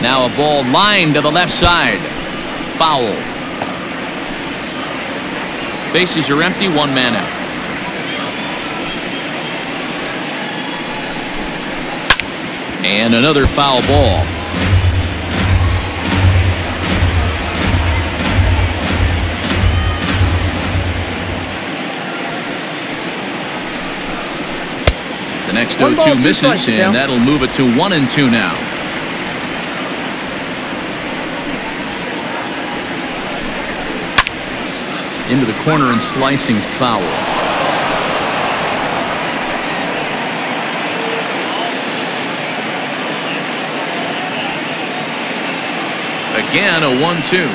Now a ball lined to the left side. Foul. Bases are empty, 1 man out. And another foul ball. The next 0-2 misses, and that'll move it to 1-2 now. Into the corner and slicing foul. Again, a 1-2.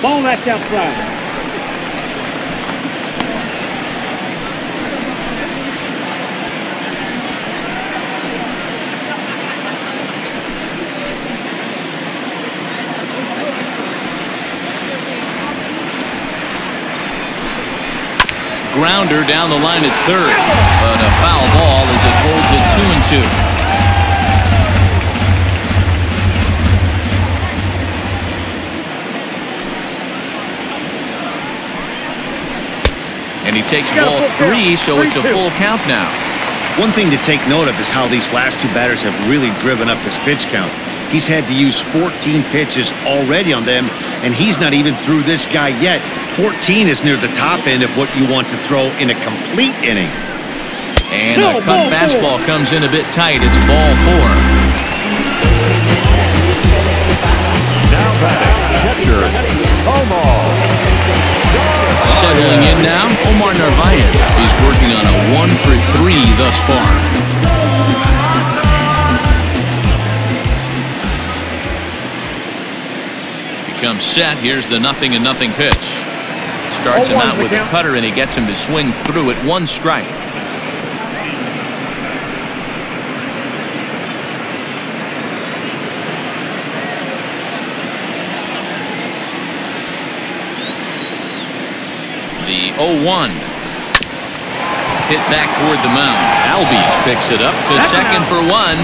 Ball that's outside. Grounder down the line at third, but a foul ball as it holds it 2-2. And he takes ball 3, so it's a full count now. One thing to take note of is how these last two batters have really driven up his pitch count. He's had to use 14 pitches already on them, and he's not even through this guy yet. 14 is near the top end of what you want to throw in a complete inning. And a cut fastball comes in a bit tight. It's ball 4. Now batting, catcher, Omar. Settling in now, Omar Narvaez. He's working on a 1 for 3 thus far. Comes set. Here's the 0-0 pitch. Starts him out with a cutter, and he gets him to swing through it. 1 strike. The 0-1. Hit back toward the mound. Albies picks it up to second for 1.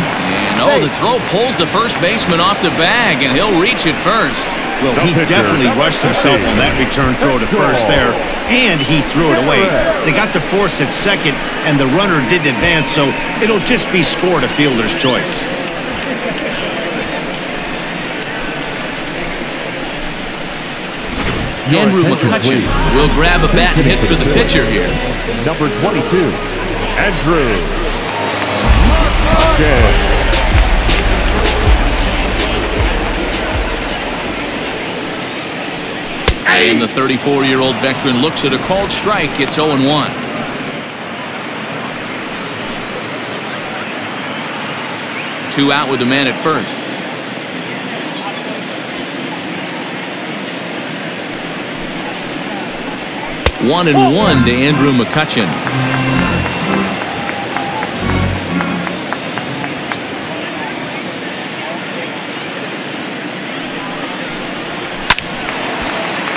And the throw pulls the first baseman off the bag, and he'll reach it first. Well, he definitely rushed himself on that return throw to first there, and he threw it away. They got to force at second, and the runner didn't advance, so it'll just be scored a fielder's choice. Andrew McCutchen will grab a bat and hit for the pitcher here. Number 22, Andrew McCutchen. And the 34-year-old veteran looks at a called strike. It's 0-1. Two out with the man at first. One and 1 to Andrew McCutchen.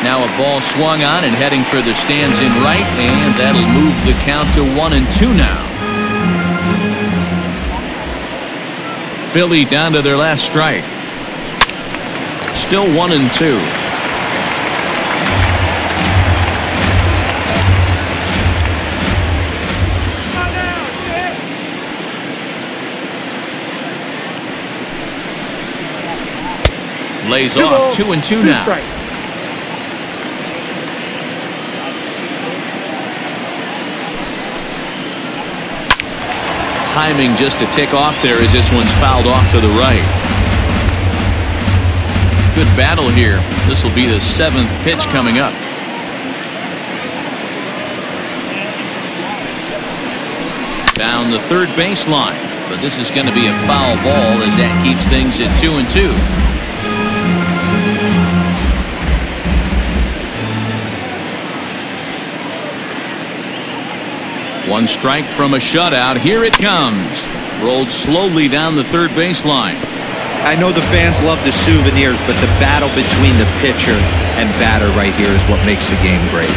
Now a ball swung on and heading for the stands in right, and that'll move the count to 1-2 now. Philly down to their last strike. Still 1-2. Lays off 2-2 now. Timing just to tick off there as this one's fouled off to the right. Good battle here. This will be the 7th pitch coming up. Down the third baseline, but this is going to be a foul ball as that keeps things at 2-2. One strike from a shutout. Here it comes. Rolled slowly down the third baseline. I know the fans love the souvenirs, but the battle between the pitcher and batter right here is what makes the game great.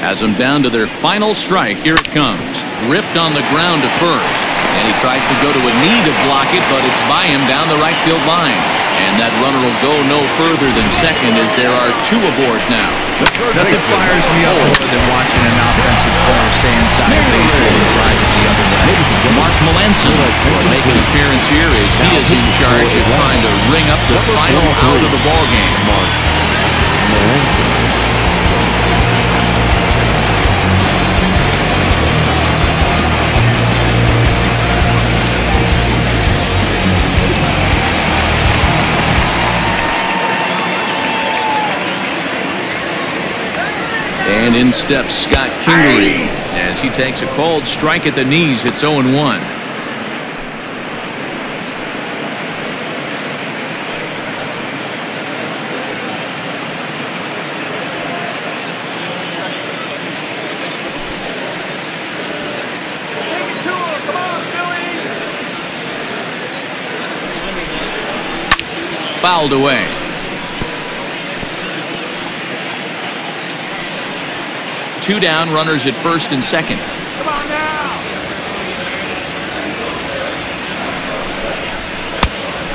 Has them down to their final strike. Here it comes. Ripped on the ground to first. And he tries to go to a knee to block it, but it's by him down the right field line. And that runner will go no further than second as there are 2 aboard now. Nothing fires me up more than watching an offensive player stay inside a baseball and drive it the other way. Mark Melanson will make an appearance here as he is in charge of trying to ring up the final out of the ballgame. Mark Melanson. And in steps Scott Kingery as he takes a called strike at the knees. It's 0-1. Fouled away. Two down, runners at first and second. Come on now.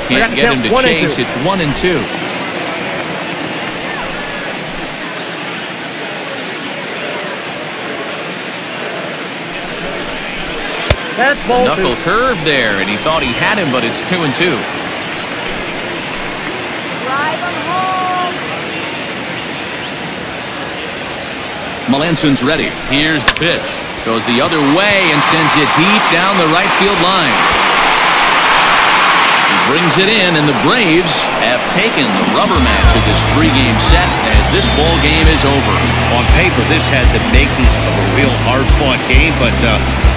Can't get him to chase. It's 1-2. That's ball Knuckle 2. curve there, and he thought he had him, but it's 2-2. Drive him home. Melanson's ready. Here's the pitch. Goes the other way and sends it deep down the right field line. He brings it in, and the Braves have taken the rubber match of this 3-game set as this ball game is over. On paper, this had the makings of a real hard-fought game, but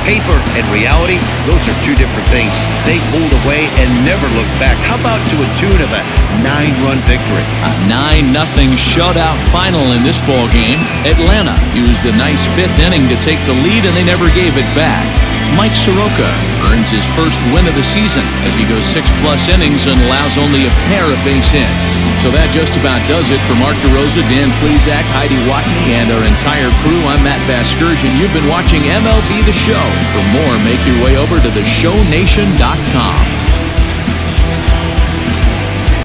paper and reality, those are two different things. They pulled away and never looked back. How about to a tune of a 9-run victory? A 9-0 shutout final in this ball game. Atlanta used a nice 5th inning to take the lead, and they never gave it back. Mike Soroka earns his first win of the season as he goes 6+ innings and allows only a pair of base hits. So that just about does it for Mark DeRosa, Dan Plesac, Heidi Watney, and our entire crew. I'm Matt Vasgersian. You've been watching MLB The Show. For more, make your way over to theshownation.com.